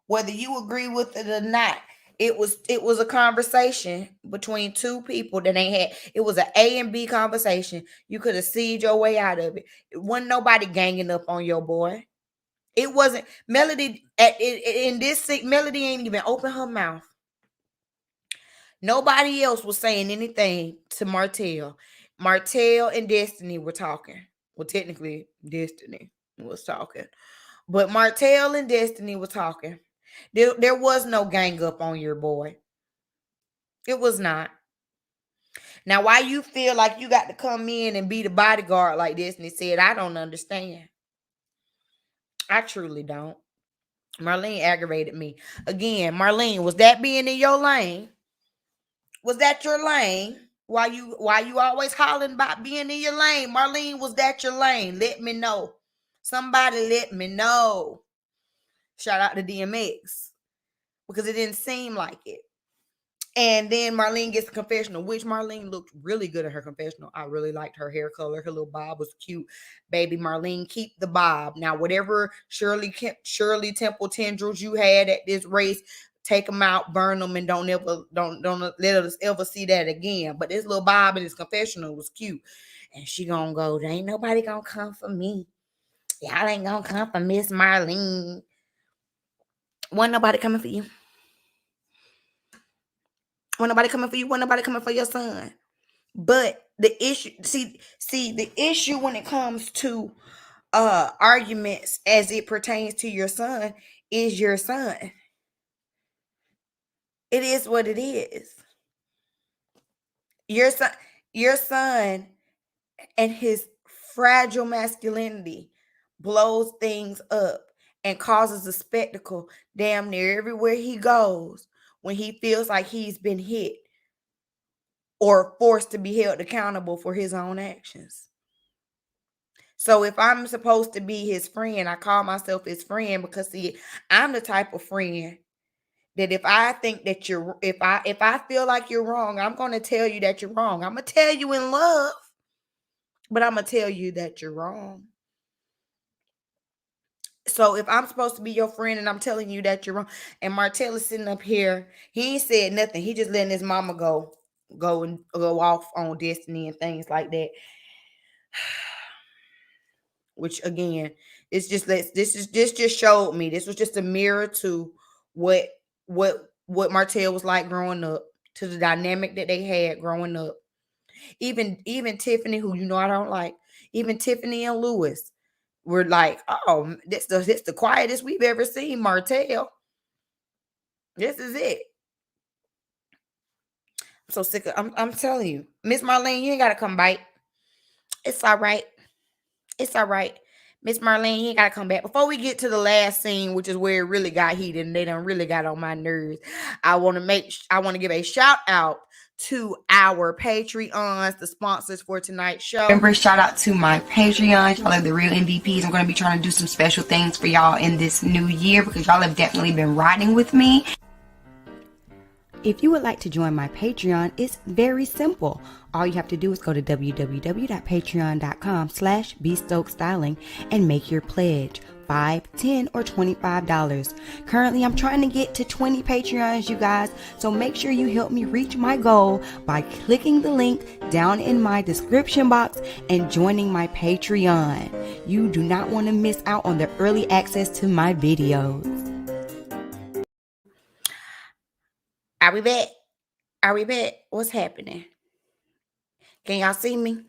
whether you agree with it or not, it was a conversation between two people that they had. It was an A and B conversation. You could have seen your way out of it. It wasn't nobody ganging up on your boy. It wasn't Melody in this Melody ain't even open her mouth Nobody else was saying anything to Martell. Martell and Destiny were talking. Well, technically, Destiny was talking. But Martell and Destiny were talking. There was no gang up on your boy. It was not. Now, why you feel like you got to come in and be the bodyguard like Destiny said, I don't understand. I truly don't. Marlene aggravated me. Again, Marlene, was that being in your lane? Was that your lane? Why you always hollering about being in your lane? Marlene, was that your lane? Let me know. Somebody let me know. Shout out to DMX. Because it didn't seem like it. And then Marlene gets a confessional, which Marlene looked really good at her confessional. I really liked her hair color. Her little bob was cute. Baby Marlene, keep the bob. Now, whatever Shirley Temple tendrils you had at this race, take them out, burn them, and don't let us ever see that again. But this little bob in his confessional was cute. And she gonna go, there ain't nobody gonna come for me. Y'all ain't gonna come for Miss Marlene. Wasn't nobody coming for you. Wasn't nobody coming for you. Wasn't nobody coming for your son. But the issue, see, the issue when it comes to arguments as it pertains to your son is your son. It is what it is. Your son and his fragile masculinity blows things up and causes a spectacle damn near everywhere he goes when he feels like he's been hit or forced to be held accountable for his own actions. So if I'm supposed to be his friend, I call myself his friend because see, I'm the type of friend that if I think that if I feel like you're wrong, I'm going to tell you that you're wrong. I'm going to tell you in love, but I'm going to tell you that you're wrong. So if I'm supposed to be your friend and I'm telling you that you're wrong, and Martell is sitting up here, he ain't said nothing. He just letting his mama go off on Destiny and things like that. Which again, it's just this just showed me. This was just a mirror to what Martell was like growing up, to the dynamic that they had growing up. Even Tiffany, who I don't like, even Tiffany and Lewis were like, oh, this the quietest we've ever seen Martell. This is it. I'm so sick of I'm telling you, Miss Marlene, you ain't gotta come bite. It's all right. It's all right. Miss Marlene, you ain't gotta come back. Before we get to the last scene, which is where it really got heated and they done really got on my nerves, I want to give a shout out to our Patreons, the sponsors for tonight's show. Remember, shout out to my Patreons. Y'all are the real MVPs. I'm going to be trying to do some special things for y'all in this new year because y'all have definitely been riding with me. If you would like to join my Patreon, it's very simple. All you have to do is go to www.patreon.com/bstokestyling and make your pledge. $5, $10, or $25. Currently, I'm trying to get to 20 Patreons, you guys. So make sure you help me reach my goal by clicking the link down in my description box and joining my Patreon. You do not want to miss out on the early access to my videos. Are we back? Are we back? What's happening? Can y'all see me?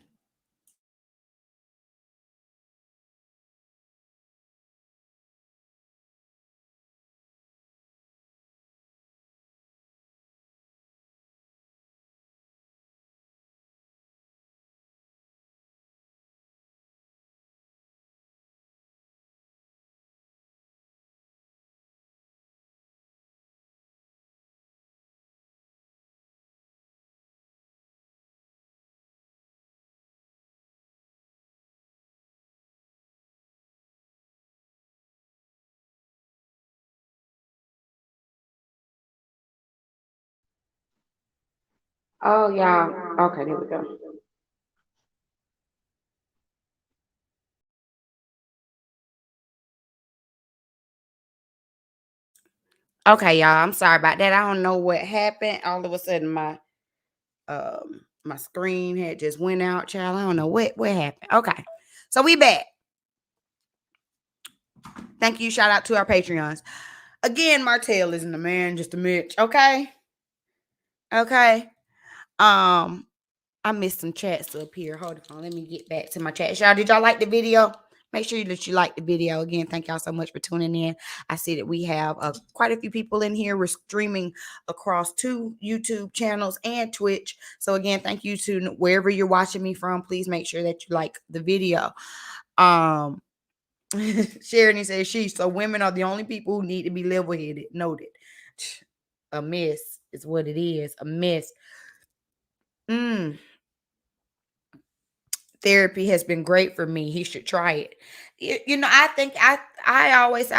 Oh, y'all. Okay, there we go. Okay, y'all. I'm sorry about that. I don't know what happened. All of a sudden, my screen had just went out, child. I don't know what happened. Okay, so we back. Thank you. Shout out to our Patreons. Again, Martell isn't a man, just a Mitch. Okay. Okay. Um, I missed some chats up here. Hold on. Let me get back to my chat. Y'all, did y'all like the video? Make sure that you like the video. Again, thank y'all so much for tuning in. I see that we have quite a few people in here. We're streaming across 2 YouTube channels and Twitch. So again, thank you to wherever you're watching me from. Please make sure that you like the video. Sharon says so women are the only people who need to be level-headed. Noted. A mess is what it is. A mess. Therapy has been great for me. He should try it. I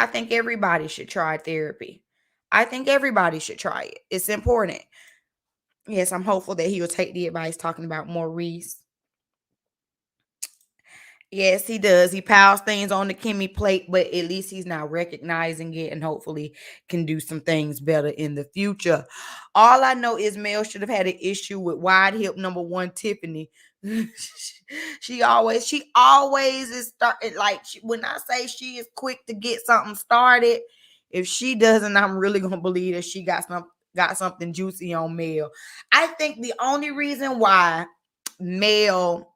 think everybody should try therapy. I think everybody should try it. It's important. Yes, I'm hopeful that he will take the advice talking about Maurice. Yes, he does. He piles things on the Kimmi plate, but at least he's now recognizing it and hopefully can do some things better in the future. All I know is Mel should have had an issue with wide hip number 1 Tiffany. she always is starting when I say she is quick to get something started. If she doesn't, I'm really gonna believe that she got something juicy on Mel. I think the only reason why Mel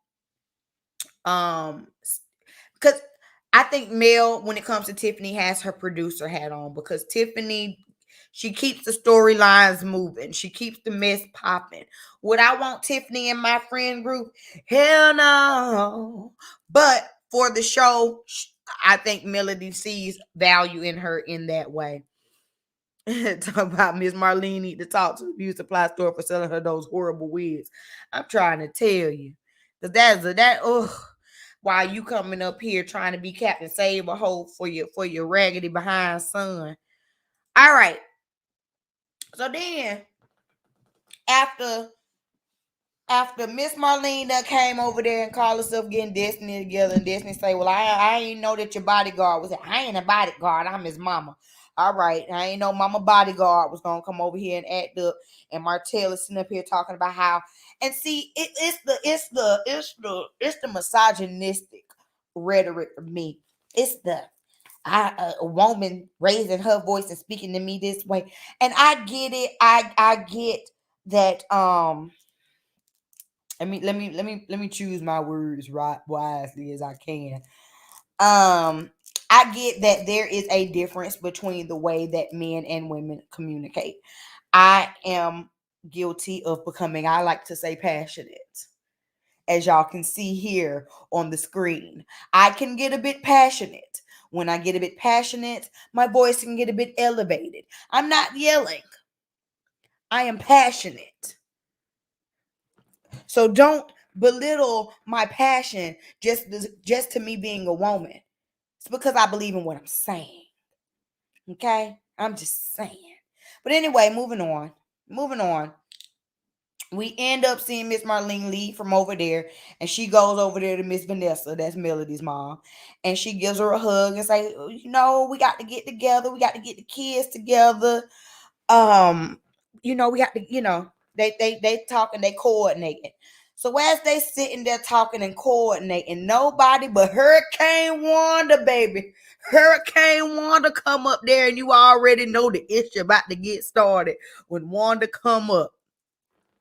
because I think Mel, when it comes to Tiffany, has her producer hat on because Tiffany, she keeps the storylines moving. She keeps the mess popping. Would I want Tiffany in my friend group? Hell no. But for the show, I think Melody sees value in her in that way. Talk about Miss Marlene need to talk to the beauty supply store for selling her those horrible wigs. I'm trying to tell you. Because why you coming up here trying to be Captain Save a Hole for your raggedy behind son. All right. So then after Miss Marlene that came over there and called herself getting Destiny together, and Destiny say, well, I ain't know that your bodyguard was. I ain't a bodyguard. I'm his mama. All right. I ain't know mama bodyguard was going to come over here and act up. And Martell is sitting up here talking about how, and see, it's the misogynistic rhetoric for me. It's a woman raising her voice and speaking to me this way. And I get it. I get that, let me choose my words right wisely as I can. I get that there is a difference between the way that men and women communicate. I am guilty of becoming, I like to say, passionate. As y'all can see here on the screen, I can get a bit passionate. When I get a bit passionate, my voice can get a bit elevated. I'm not yelling. I am passionate. So don't belittle my passion just to me being a woman. It's because I believe in what I'm saying. Okay? I'm just saying. But anyway, moving on. We end up seeing Miss Marlene leave from over there, and she goes over there to Miss Vanessa, that's Melody's mom, and she gives her a hug and say, we got to get together. We got to get the kids together. We got to, they talking, they coordinating. So as they sitting there talking and coordinating, nobody but Hurricane Wanda, baby. Hurricane Wanda come up there, and you already know the issue about to get started when Wanda come up.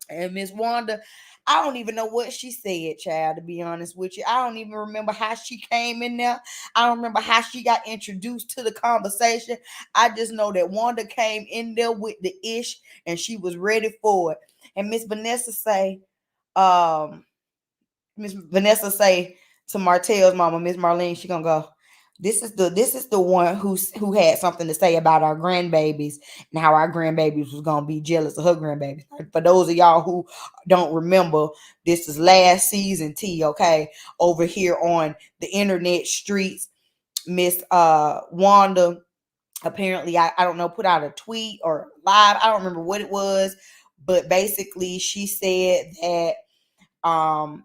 And Miss Wanda, I don't even know what she said, child, to be honest with you. I don't even remember how she came in there. I don't remember how she got introduced to the conversation. I just know that Wanda came in there with the ish and she was ready for it. And Miss Vanessa say to Martell's mama, Miss Marlene, she gonna go, this is the one who had something to say about our grandbabies and how our grandbabies was gonna be jealous of her grandbabies. For those of y'all who don't remember, this is last season tea, okay? Over here on the internet streets, Miss Wanda apparently, I don't know, put out a tweet or live. I don't remember what it was, but basically she said that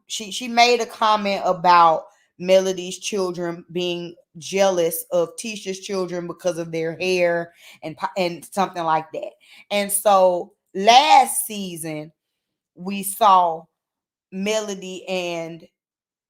she made a comment about Melody's children being jealous of Tisha's children because of their hair and something like that. And so last season we saw Melody and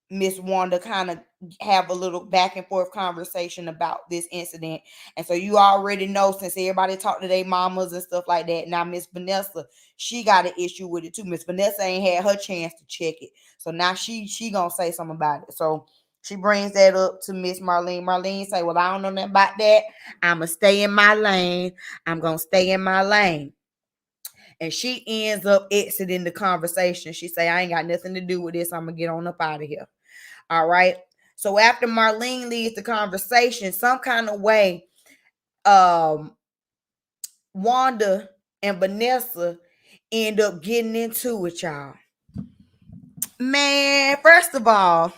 Miss Wanda kind of have a little back and forth conversation about this incident. And so you already know, since everybody talked to their mamas and stuff like that, now Miss Vanessa, she got an issue with it too. Miss Vanessa ain't had her chance to check it. So now she gonna say something about it. So she brings that up to Miss Marlene. Marlene say, well, I don't know nothing about that. I'ma stay in my lane. I'm gonna stay in my lane. And she ends up exiting the conversation. She say, I ain't got nothing to do with this. I'm gonna get on up out of here. All right. So after Marlene leaves the conversation, some kind of way, Wanda and Vanessa end up getting into it, y'all. Man, first of all,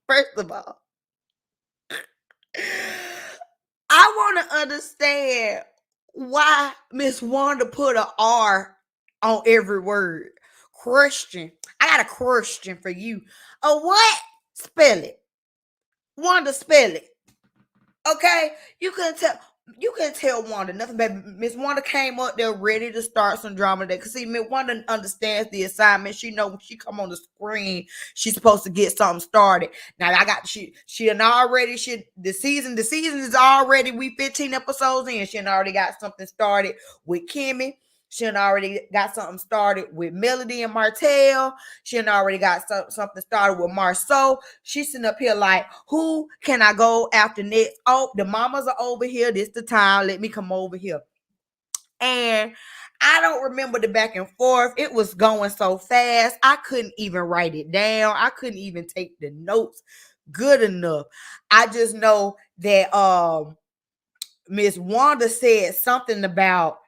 I want to understand why Miss Wanda put an R on every word. Question. I got a question for you. A what? Spell it. Wanda, spell it. Okay? You can tell Wanda nothing, baby. Miss Wanda came up there ready to start some drama today. Cause see, Miss Wanda understands the assignment. She know when she come on the screen, she's supposed to get something started. Now she done already the season is already, we 15 episodes in. She done already got something started with Kimmi. She done already got something started with Melody and Martell. She done already got something started with Marceau. She's sitting up here like, who can I go after next? Oh, the mamas are over here. This the time. Let me come over here. And I don't remember the back and forth. It was going so fast. I couldn't even write it down. I couldn't even take the notes good enough. I just know that Miss Wanda said something about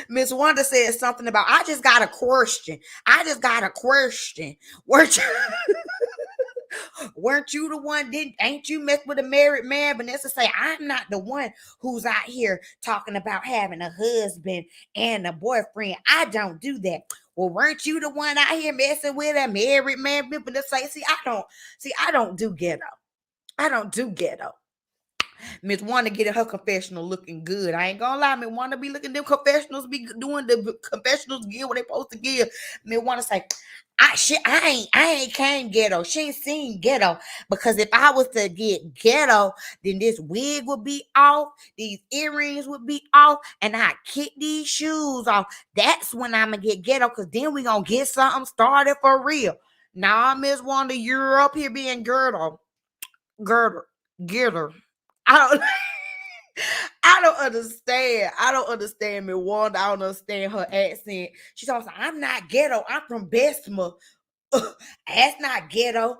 Miss Wanda said something about, I just got a question. Weren't you the one? Ain't you mess with a married man? Vanessa say, I'm not the one who's out here talking about having a husband and a boyfriend. I don't do that. Well, weren't you the one out here messing with a married man? Vanessa say, I don't do ghetto. I don't do ghetto. Miss Wanda getting her confessional looking good. I ain't gonna lie, Miss Wanda be looking, them confessionals be doing the confessionals, give what they supposed to give. Miss Wanda say, I ain't came ghetto. She ain't seen ghetto, because if I was to get ghetto, then this wig would be off, these earrings would be off, and I kick these shoes off. That's when I'm gonna get ghetto, because then we gonna get something started for real. Nah, Miss Wanda, you're up here being girdle. I don't I don't understand. I don't understand Miss Wanda. I don't understand her accent. She talks, I'm not ghetto. I'm from Bessemer. That's not ghetto.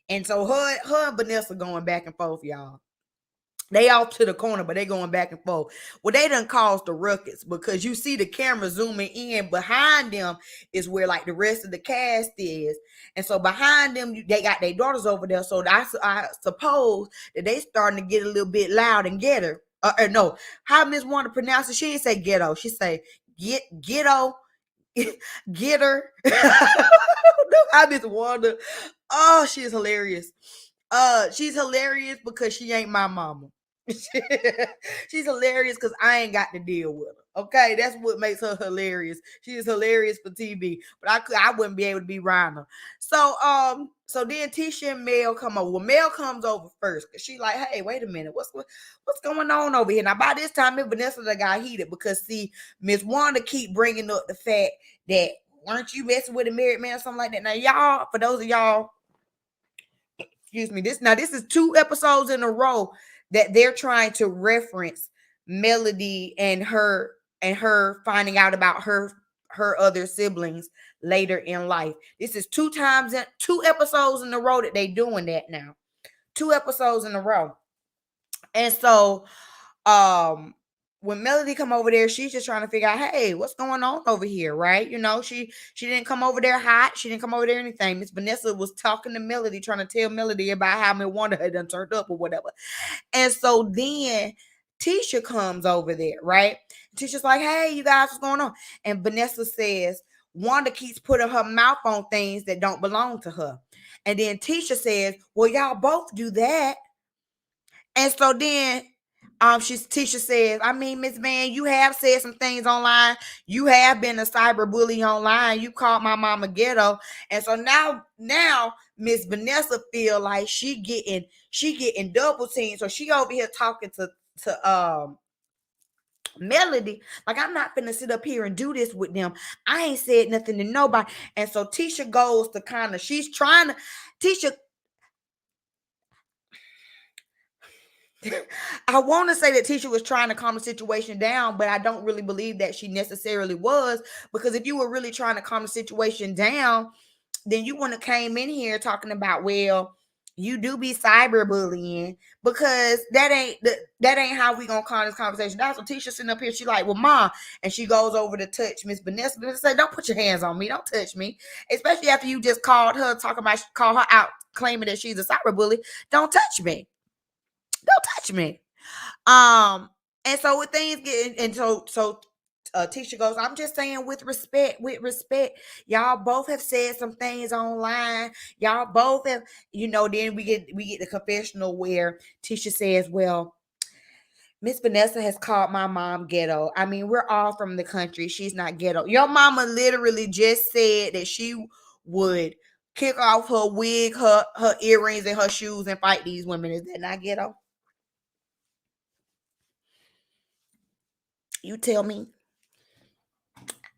And so her and Vanessa going back and forth, y'all. They off to the corner, but they going back and forth. Well, they done caused the ruckus, because you see the camera zooming in. Behind them is where like the rest of the cast is. And so behind them, they got their daughters over there. So I suppose that they starting to get a little bit loud and get her. No, how Miss Wanda pronounce it? She didn't say ghetto. She say ghetto, get her. I Miss Wanda. Oh, she's hilarious. She's hilarious because she ain't my mama. She's hilarious because I ain't got to deal with her. Okay, that's what makes her hilarious. She is hilarious for TV, but I wouldn't be able to be around her. So then Tisha and Mel come over. Well, Mel comes over first because she like, hey, wait a minute, what's going on over here? Now by this time, Vanessa got heated because see, Miss Wanda keep bringing up the fact that weren't you messing with a married man or something like that. Now y'all, for those of y'all, excuse me, this is 2 episodes in a row that they're trying to reference Melody and her finding out about her other siblings later in life. This is 2 episodes in a row that they doing that now. 2 episodes in a row. And so when Melody come over there, she's just trying to figure out, hey, what's going on over here, right? You know, she didn't come over there hot. She didn't come over there anything. Miss Vanessa was talking to Melody, trying to tell Melody about how Miss Wanda had done turned up or whatever. And so then Tisha comes over there, right? Tisha's like, hey, you guys, what's going on? And Vanessa says, Wanda keeps putting her mouth on things that don't belong to her. And then Tisha says, well, y'all both do that. And so then Tisha says, I mean, Miss Van, you have said some things online. You have been a cyber bully online. You called my mama ghetto. And so now Miss Vanessa feel like she getting double teamed. So she over here talking to Melody, like, I'm not gonna sit up here and do this with them. I ain't said nothing to nobody. And so Tisha goes to kind of, she's trying to, Tisha, I want to say that Tisha was trying to calm the situation down, but I don't really believe that she necessarily was, because if you were really trying to calm the situation down, then you wouldn't have came in here talking about, well, you do be cyberbullying, because that ain't how we gonna calm this conversation. That's what Tisha sitting up here. She like, well, Ma, and she goes over to touch Miss Vanessa. Vanessa say, don't put your hands on me, don't touch me, especially after you just called her call her out, claiming that she's a cyberbully. Don't touch me, don't touch me. And so with things getting, and Tisha goes, I'm just saying with respect, y'all both have said some things online. Y'all both have, then we get the confessional where Tisha says, well, Miss Vanessa has called my mom ghetto. I mean, we're all from the country. She's not ghetto. Your mama literally just said that she would kick off her wig, her earrings, and her shoes and fight these women. Is that not ghetto? You tell me.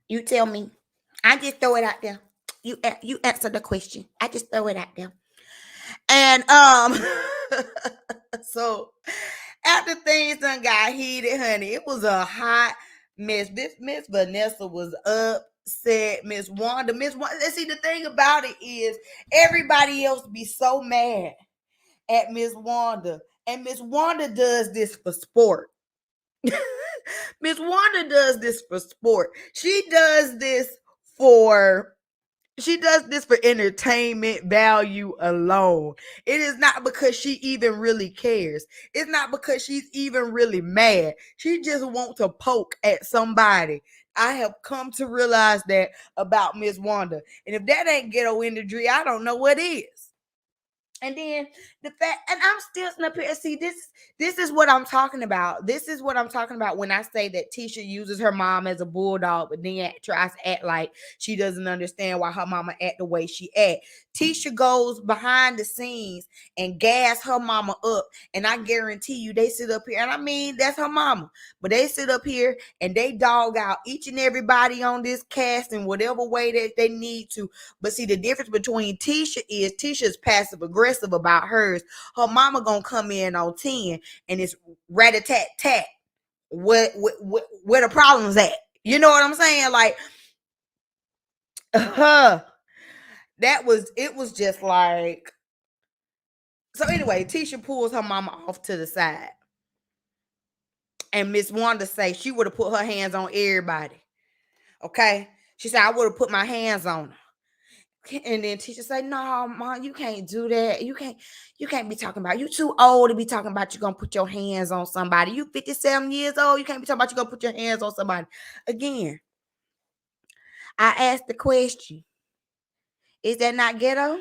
You tell me. I just throw it out there. You answer the question. I just throw it out there. And so after things done got heated, honey, it was a hot mess. This Miss Vanessa was upset. Miss Wanda. See, the thing about it is everybody else be so mad at Miss Wanda. And Miss Wanda does this for sport. Miss Wanda does this for sport. She does this for entertainment value alone. It is not because she even really cares. It's not because she's even really mad. She just wants to poke at somebody. I have come to realize that about Miss Wanda. And if that ain't ghetto imagery, I don't know what is. And then the fact, and I'm still up here. See, this is what I'm talking about. This is what I'm talking about when I say that Tisha uses her mom as a bulldog, but then tries to act like she doesn't understand why her mama act the way she act. Tisha goes behind the scenes and gas her mama up, and I guarantee you, they sit up here, and I mean that's her mama, but they sit up here and they dog out each and everybody on this cast in whatever way that they need to. But see, the difference between Tisha's passive aggressive about hers. Her mama gonna come in on 10 and it's rat-a-tat-tat. Where the problem's at? You know what I'm saying? Like, it was just like. So anyway, Tisha pulls her mama off to the side. And Miss Wanda say she would have put her hands on everybody. Okay? She said, I would have put my hands on her. And then Tisha say, no, Mom, you can't do that. You can't be talking about, you too old to be talking about you gonna put your hands on somebody. You 57 years old. You can't be talking about you gonna put your hands on somebody. Again, I asked the question, is that not ghetto?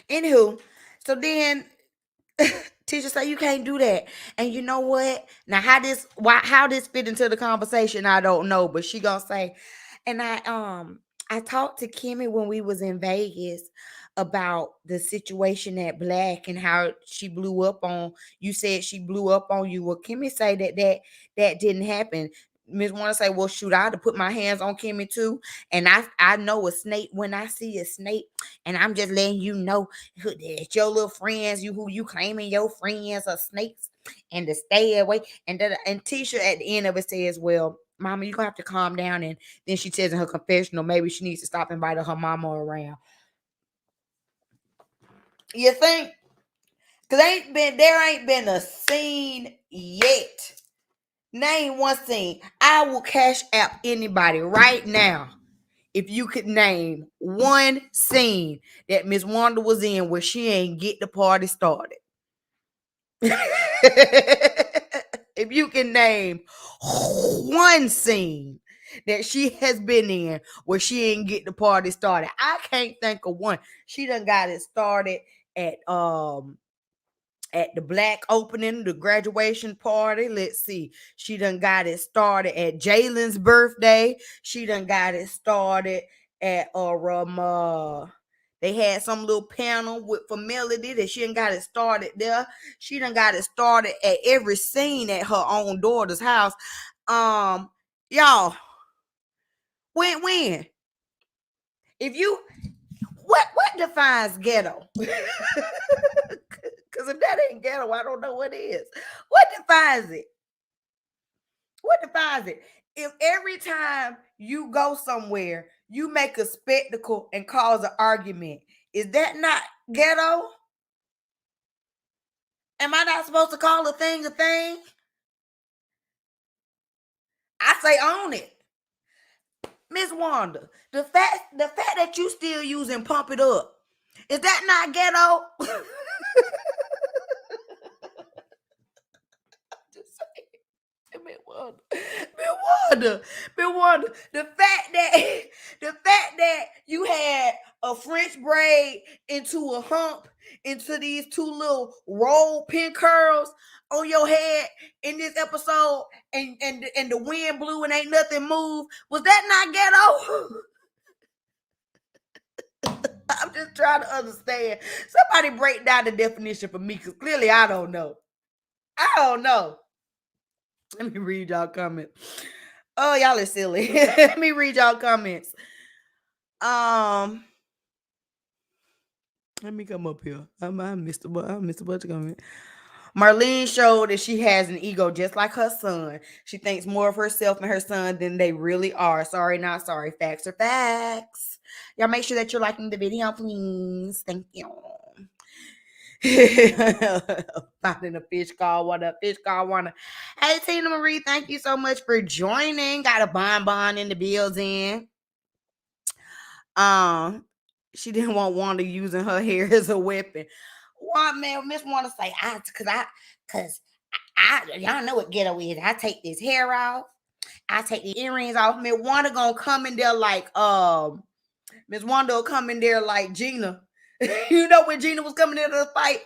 Anywho, so then Tisha say you can't do that. And you know what? Now how this fit into the conversation, I don't know. But she gonna say, and I talked to Kimmi when we was in Vegas about the situation at Black and how she blew up on you. Said she blew up on you. Well, Kimmi say that didn't happen. Miss Wanna say, well, shoot, I had to put my hands on Kimmi too. And I know a snake when I see a snake, and I'm just letting you know that your little friends, who you claiming your friends are snakes, and to stay away. And Tisha at the end of it says, well, Mama, you're gonna have to calm down. And then she says in her confessional, maybe she needs to stop inviting her mama around. You think? Because there ain't been a scene yet. Name one scene. I will cash app anybody right now if you could name one scene that Miss Wanda was in where she ain't get the party started. If you can name one scene that she has been in where she ain't get the party started, I can't think of one. She done got it started at the black opening, the graduation party. Let's see. She done got it started at Jalen's birthday. She done got it started at they had some little panel with Melody that she done got it started there. She done got it started at every scene at her own daughter's house. Y'all, when if you what defines ghetto? Because if that ain't ghetto, I don't know what is. What defines it? What defines it? If every time you go somewhere, you make a spectacle and cause an argument, is that not ghetto? Am I not supposed to call a thing a thing? I say own it. Miss Wanda, the fact that you still using Pump It Up, is that not ghetto? Just saying. Wanda. The fact that you had a French braid into a hump into these two little rolled pin curls on your head in this episode, and the wind blew and ain't nothing moved. Was that not ghetto? I'm just trying to understand. Somebody break down the definition for me, because clearly I don't know. Let me read y'all comments. Oh, y'all are silly. Let me read y'all comments. Let me come up here. I missed a bunch of comments. Marlene showed that she has an ego just like her son. She thinks more of herself and her son than they really are. Sorry, not sorry. Facts are facts. Y'all make sure that you're liking the video, please. Thank you. Finding a fish call. What up? Fish call. Wanna? Hey, Tina Marie. Thank you so much for joining. Got a bonbon in the building. She didn't want Wanda using her hair as a weapon. One man, Miss Wanda say, cause y'all know what ghetto is. I take this hair off. I take the earrings off. Miss Wanda gonna come in there like Miss Wanda will come in there like Gina. You know when Gina was coming into the fight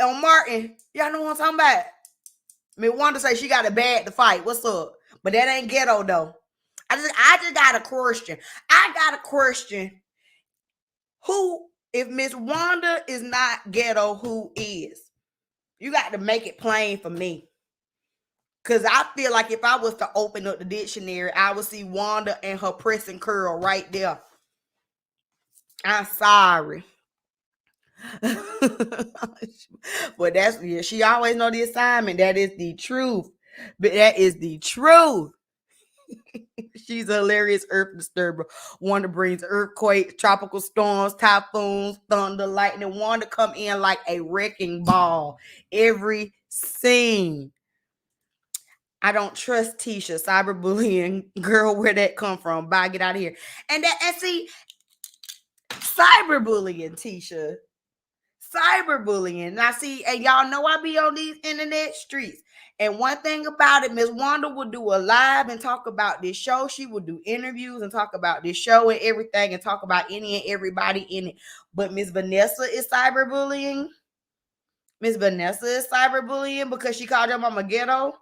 on Martin. Y'all know what I'm talking about. Miss Wanda say she got a bad to fight. What's up? But that ain't ghetto though. I just got a question. Who, if Miss Wanda is not ghetto, who is? You got to make it plain for me. Because I feel like if I was to open up the dictionary, I would see Wanda and her pressing curl right there. I'm sorry. But she always know the assignment. That is the truth. But that is the truth. She's a hilarious earth disturber. Wanda brings earthquakes, tropical storms, typhoons, thunder, lightning. Wanda come in like a wrecking ball every scene. I don't trust Tisha. Cyberbullying, girl, where that come from? Bye, get out of here. And see, cyberbullying, Tisha. Cyberbullying. Now, see, and y'all know I be on these internet streets. And one thing about it, Miss Wanda will do a live and talk about this show. She will do interviews and talk about this show and everything and talk about any and everybody in it. But Miss Vanessa is cyberbullying. Miss Vanessa is cyberbullying because she called her mama ghetto.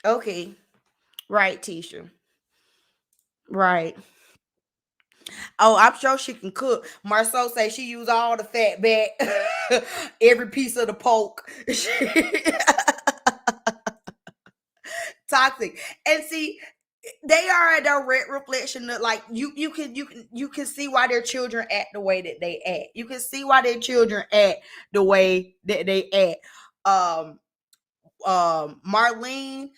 Okay. Right, Tisha. Right. Oh, I'm sure she can cook. Marceau say she use all the fat back, every piece of the pork. Toxic. And see, they are a direct reflection of, like, you can see why their children act the way that they act. You can see why their children act the way that they act. Marlene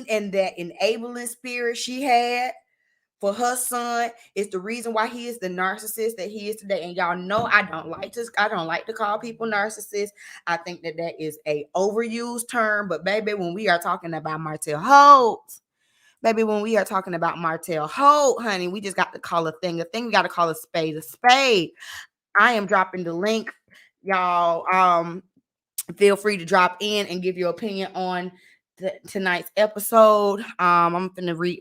and that enabling spirit she had for her son is the reason why he is the narcissist that he is today. And y'all know I don't like to call people narcissists. I think that is a overused term. But baby, when we are talking about Martell Holt, honey, we just got to call a thing a thing. We got to call a spade a spade. I am dropping the link, y'all. Feel free to drop in and give your opinion on tonight's episode. I'm gonna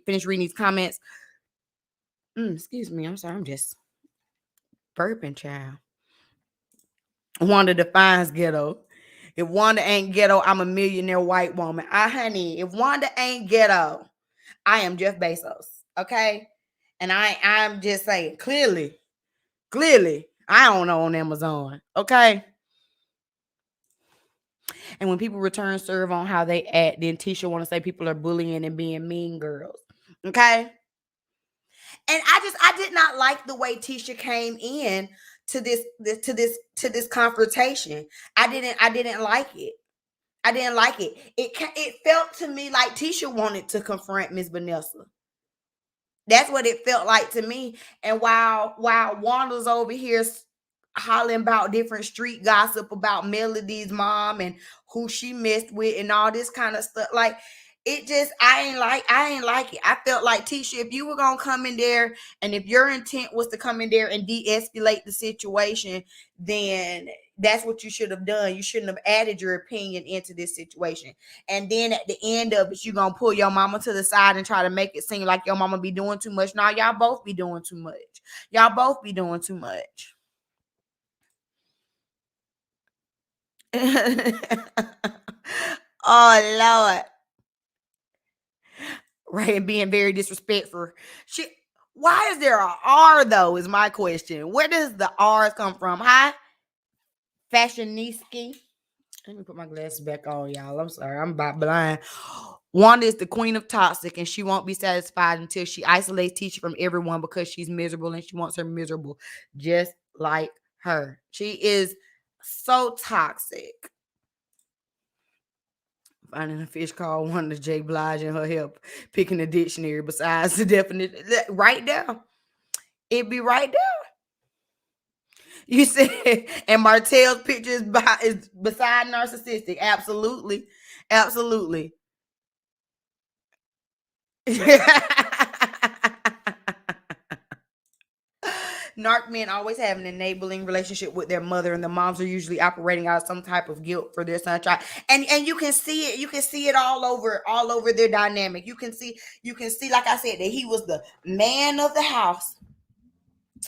finish reading these comments. Excuse me. I'm sorry. Burping child. Wanda defines ghetto. If Wanda ain't ghetto, I'm a millionaire white woman. Honey, if Wanda ain't ghetto, I am Jeff Bezos. Okay? And I'm just saying, clearly, I don't own Amazon. Okay? And when people return serve on how they act, then Tisha want to say people are bullying and being mean girls. Okay? And I did not like the way Tisha came in to this confrontation. I didn't like it. I didn't like it. It felt to me like Tisha wanted to confront Miss Vanessa. That's what it felt like to me. And while Wanda's over here hollering about different street gossip about Melody's mom and who she messed with and all this kind of stuff, like it just I ain't like it. I felt like, Tisha, if you were gonna come in there and if your intent was to come in there and de-escalate the situation, then that's what you should have done. You shouldn't have added your opinion into this situation. And then at the end of it, you're going to pull your mama to the side and try to make it seem like your mama be doing too much. Now, y'all both be doing too much. Y'all both be doing too much. Oh, Lord. Right, and being very disrespectful. Why is there a R, though, is my question. Where does the R's come from? Hi, Fashionista. Let me put my glasses back on, y'all. I'm sorry. I'm about blind. Wanda is the queen of toxic, and she won't be satisfied until she isolates Tisha from everyone because she's miserable and she wants her miserable just like her. She is so toxic. Finding a fish called Wanda J. Blige and her help picking a dictionary besides the definition. Right there. It'd be right there. You said, and Martell's picture is beside narcissistic. Absolutely. Absolutely. Narc men always have an enabling relationship with their mother, and the moms are usually operating out of some type of guilt for their son child. And you can see it. You can see it all over their dynamic. You can see, like I said, that he was the man of the house.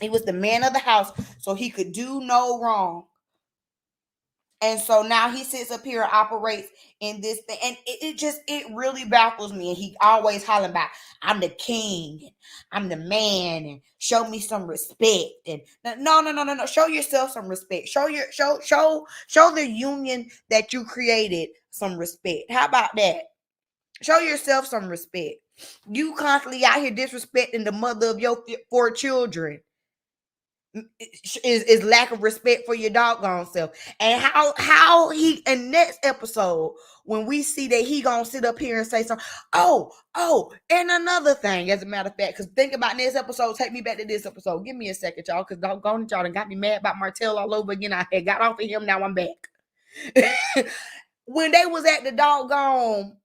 He was the man of the house, so he could do no wrong. And so now he sits up here and operates in this thing. And it really baffles me. And he always hollering about, I'm the king. I'm the man. And show me some respect. And no. Show yourself some respect. Show the union that you created some respect. How about that? Show yourself some respect. You constantly out here disrespecting the mother of your 4 children. Is lack of respect for your doggone self. And how he in next episode, when we see that he gonna sit up here and say something, and another thing, as a matter of fact, because think about next episode, take me back to this episode. Give me a second, y'all, because doggone it, y'all done got me mad about Martell all over again. I had got off of him, now I'm back. When they was at the doggone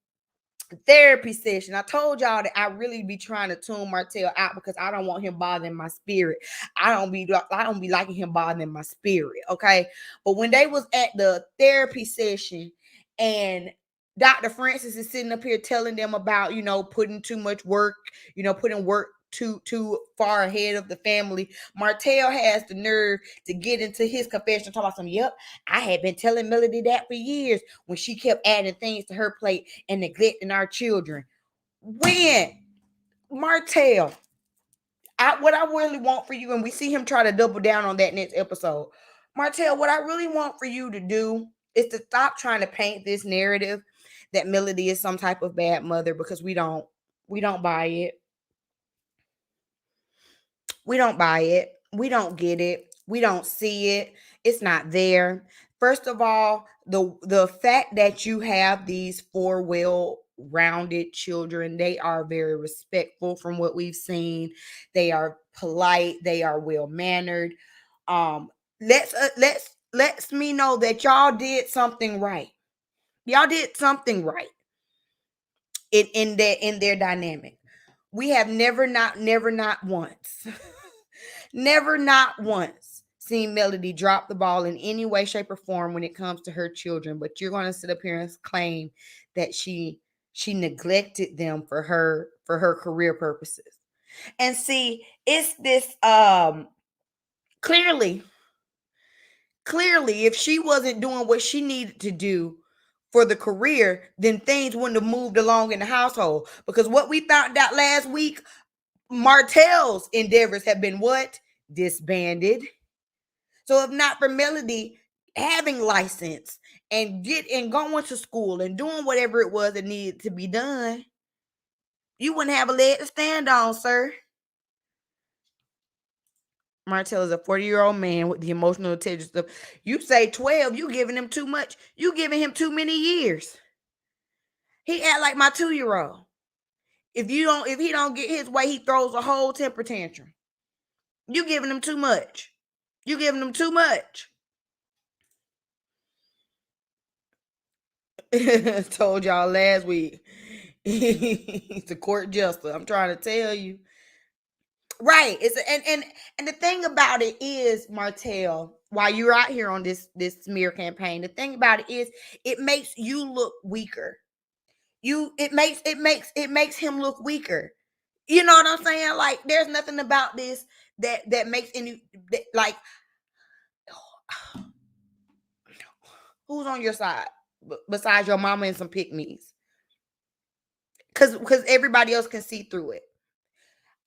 therapy session, I told y'all that I really be trying to tune Martell out because I don't want him bothering my spirit. I don't be liking him bothering my spirit. Okay. But when they was at the therapy session and Dr. Francis is sitting up here telling them about, putting too much work, putting work too far ahead of the family, Martell has the nerve to get into his confession, talk about some, yep, I had been telling Melody that for years when she kept adding things to her plate and neglecting our children. When Martell, what I really want for you, and we see him try to double down on that next episode, Martell, what I really want for you to do is to stop trying to paint this narrative that Melody is some type of bad mother, because we don't buy it. We don't buy it. We don't get it. We don't see it. It's not there. First of all, the fact that you have these 4 well-rounded children, they are very respectful from what we've seen. They are polite. They are well-mannered. Let's me know that y'all did something right. Y'all did something right in their dynamic. We have never not once never not once seen Melody drop the ball in any way, shape, or form when it comes to her children. But you're going to sit up here and claim that she neglected them for her career purposes. And see, it's this Clearly, if she wasn't doing what she needed to do for the career, then things wouldn't have moved along in the household. Because what we found out last week, Martell's endeavors have been what? Disbanded. So if not for Melody having license and going to school and doing whatever it was that needed to be done, you wouldn't have a leg to stand on, sir. Martell is a 40-year-old man with the emotional intelligence of, you say 12, you giving him too much. You giving him too many years. He act like my 2-year-old. If he don't get his way, he throws a whole temper tantrum. You giving him too much. You giving him too much. Told y'all last week. He's a court jester. I'm trying to tell you. Right. And the thing about it is, Martell, while you're out here on this smear campaign, the thing about it is it makes you look weaker. It makes him look weaker. You know what I'm saying? Like, there's nothing about this that makes any like who's on your side besides your mama and some pick-me's? Because everybody else can see through it.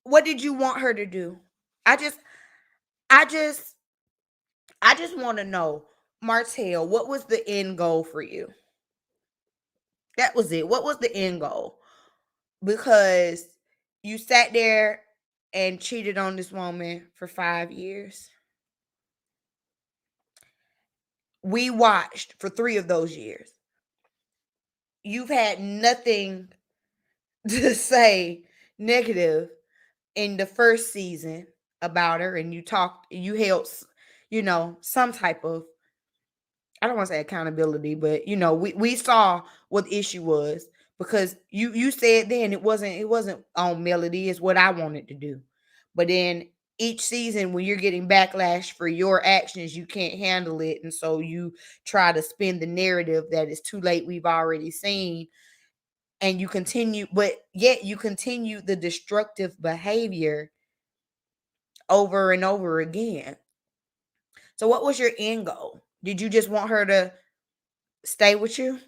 What did you want her to do? I just want to know, Martell, what was the end goal for you? That was it. What was the end goal? Because you sat there and cheated on this woman for 5 years. We watched for 3 of those years. You've had nothing to say negative in the first season about her, and you held, some type of, I don't want to say accountability, but we saw what the issue was, because you said then it wasn't on Melody, it's what I wanted to do. But then each season, when you're getting backlash for your actions, you can't handle it, and so you try to spin the narrative that it's too late, we've already seen, and you continue, but yet you continue the destructive behavior over and over again. So what was your end goal? Did you just want her to stay with you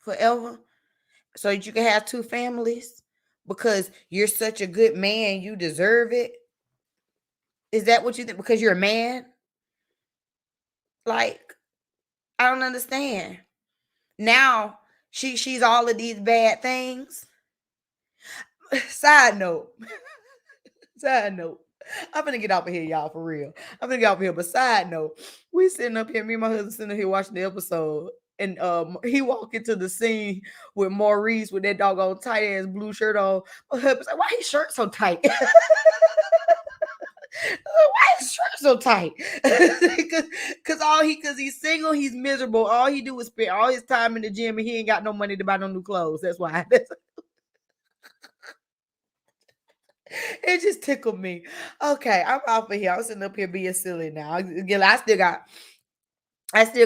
forever so that you can have 2 families because you're such a good man, you deserve it? Is that what you think, because you're a man? Like, I don't understand. Now she's all of these bad things. Side note. I'm gonna get off of here, y'all, for real. I'm gonna get off of here. But side note, we sitting up here, me and my husband sitting up here watching the episode, and he walked into the scene with Maurice with that doggone tight ass blue shirt on. My husband's like, why his shirt so tight? Why his shirt so tight? Because he's single, he's miserable. All he do is spend all his time in the gym, and he ain't got no money to buy no new clothes. That's why. It just tickled me. Okay, I'm off of here. I'm sitting up here being silly now. Again, I still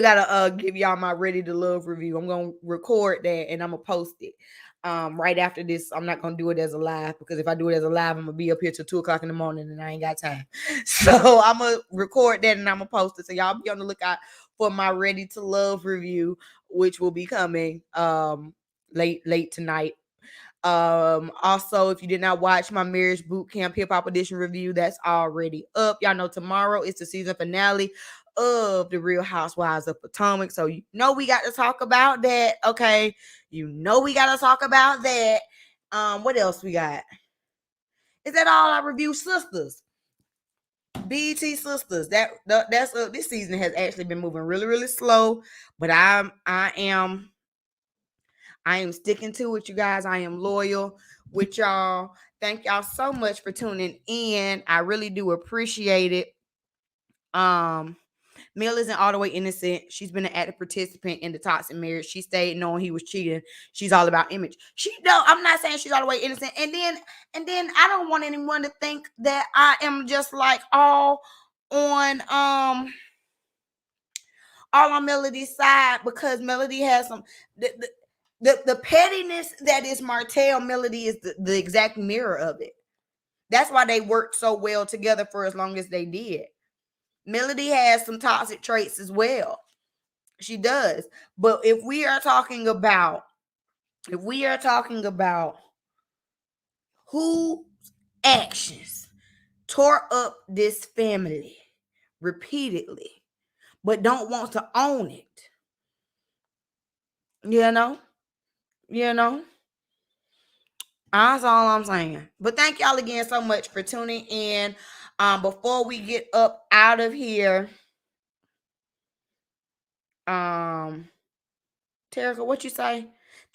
gotta give y'all my Ready to Love review. I'm gonna record that and I'm gonna post it. Right after this, I'm not gonna do it as a live, because if I do it as a live, I'm gonna be up here till 2:00 in the morning and I ain't got time. So I'm gonna record that and I'm gonna post it. So y'all be on the lookout for my Ready to Love review, which will be coming late tonight. Also, if you did not watch my Marriage Boot Camp Hip Hop Edition review, that's already up. Y'all know tomorrow is the season finale of The Real Housewives of Potomac. So we got to talk about that. Okay. We got to talk about that. What else we got? Is that all I review? Sisters. BET Sisters. That's this season has actually been moving really, really slow, but I am sticking to it, you guys. I am loyal with y'all. Thank y'all so much for tuning in. I really do appreciate it. Mill isn't all the way innocent. She's been an active participant in the toxic marriage. She stayed knowing he was cheating. She's all about image. I'm not saying she's all the way innocent. And then I don't want anyone to think that I am just like all on Melody's side, because Melody has some the pettiness that is Martell. Melody is the exact mirror of it. That's why they worked so well together for as long as they did. Melody has some toxic traits as well. She does. But if we are talking about whose actions tore up this family repeatedly, but don't want to own it, you know, that's all I'm saying. But thank y'all again so much for tuning in. Before we get up out of here, Terica, what you say?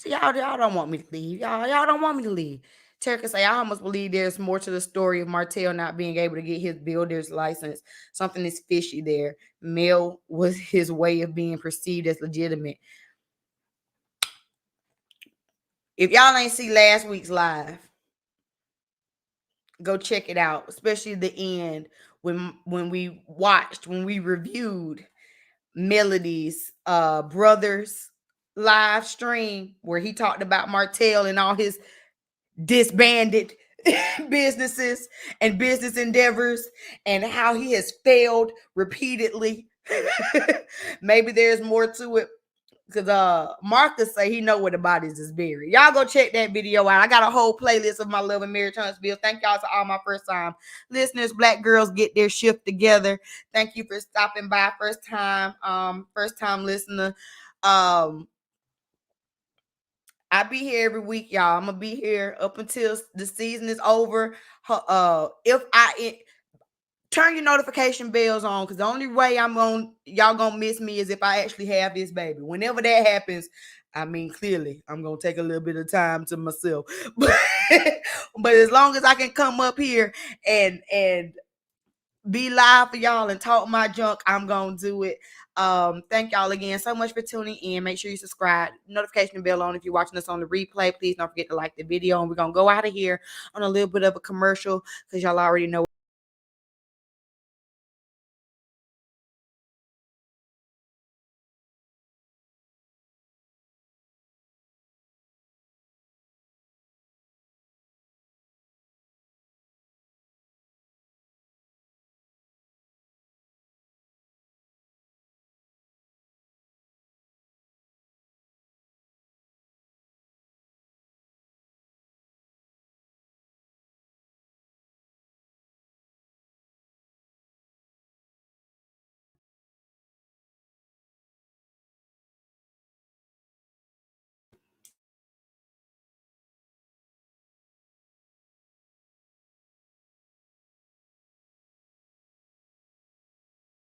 Y'all don't want me to leave. Y'all don't want me to leave. Terica say, I almost believe there's more to the story of Martell not being able to get his builder's license. Something is fishy there. Mel was his way of being perceived as legitimate. If y'all ain't see last week's live, go check it out, especially the end when we reviewed Melody's brother's live stream where he talked about Martell and all his disbanded businesses and business endeavors and how he has failed repeatedly. Maybe there's more to it, because Marcus say he know where the bodies is buried. Y'all go check that video out. I got a whole playlist of my Love and Marriage Huntsville. Thank y'all to all my first time listeners. Black girls get their shift together. Thank you for stopping by. First time listener. I be here every week, y'all. I'm gonna be here up until the season is over. Turn your notification bells on, because the only way y'all gonna miss me is if I actually have this baby. Whenever that happens, I mean, clearly I'm gonna take a little bit of time to myself. But as long as I can come up here and be live for y'all and talk my junk, I'm gonna do it. Thank y'all again so much for tuning in. Make sure you subscribe, notification bell on if you're watching us on the replay. Please don't forget to like the video, and we're gonna go out of here on a little bit of a commercial, because y'all already know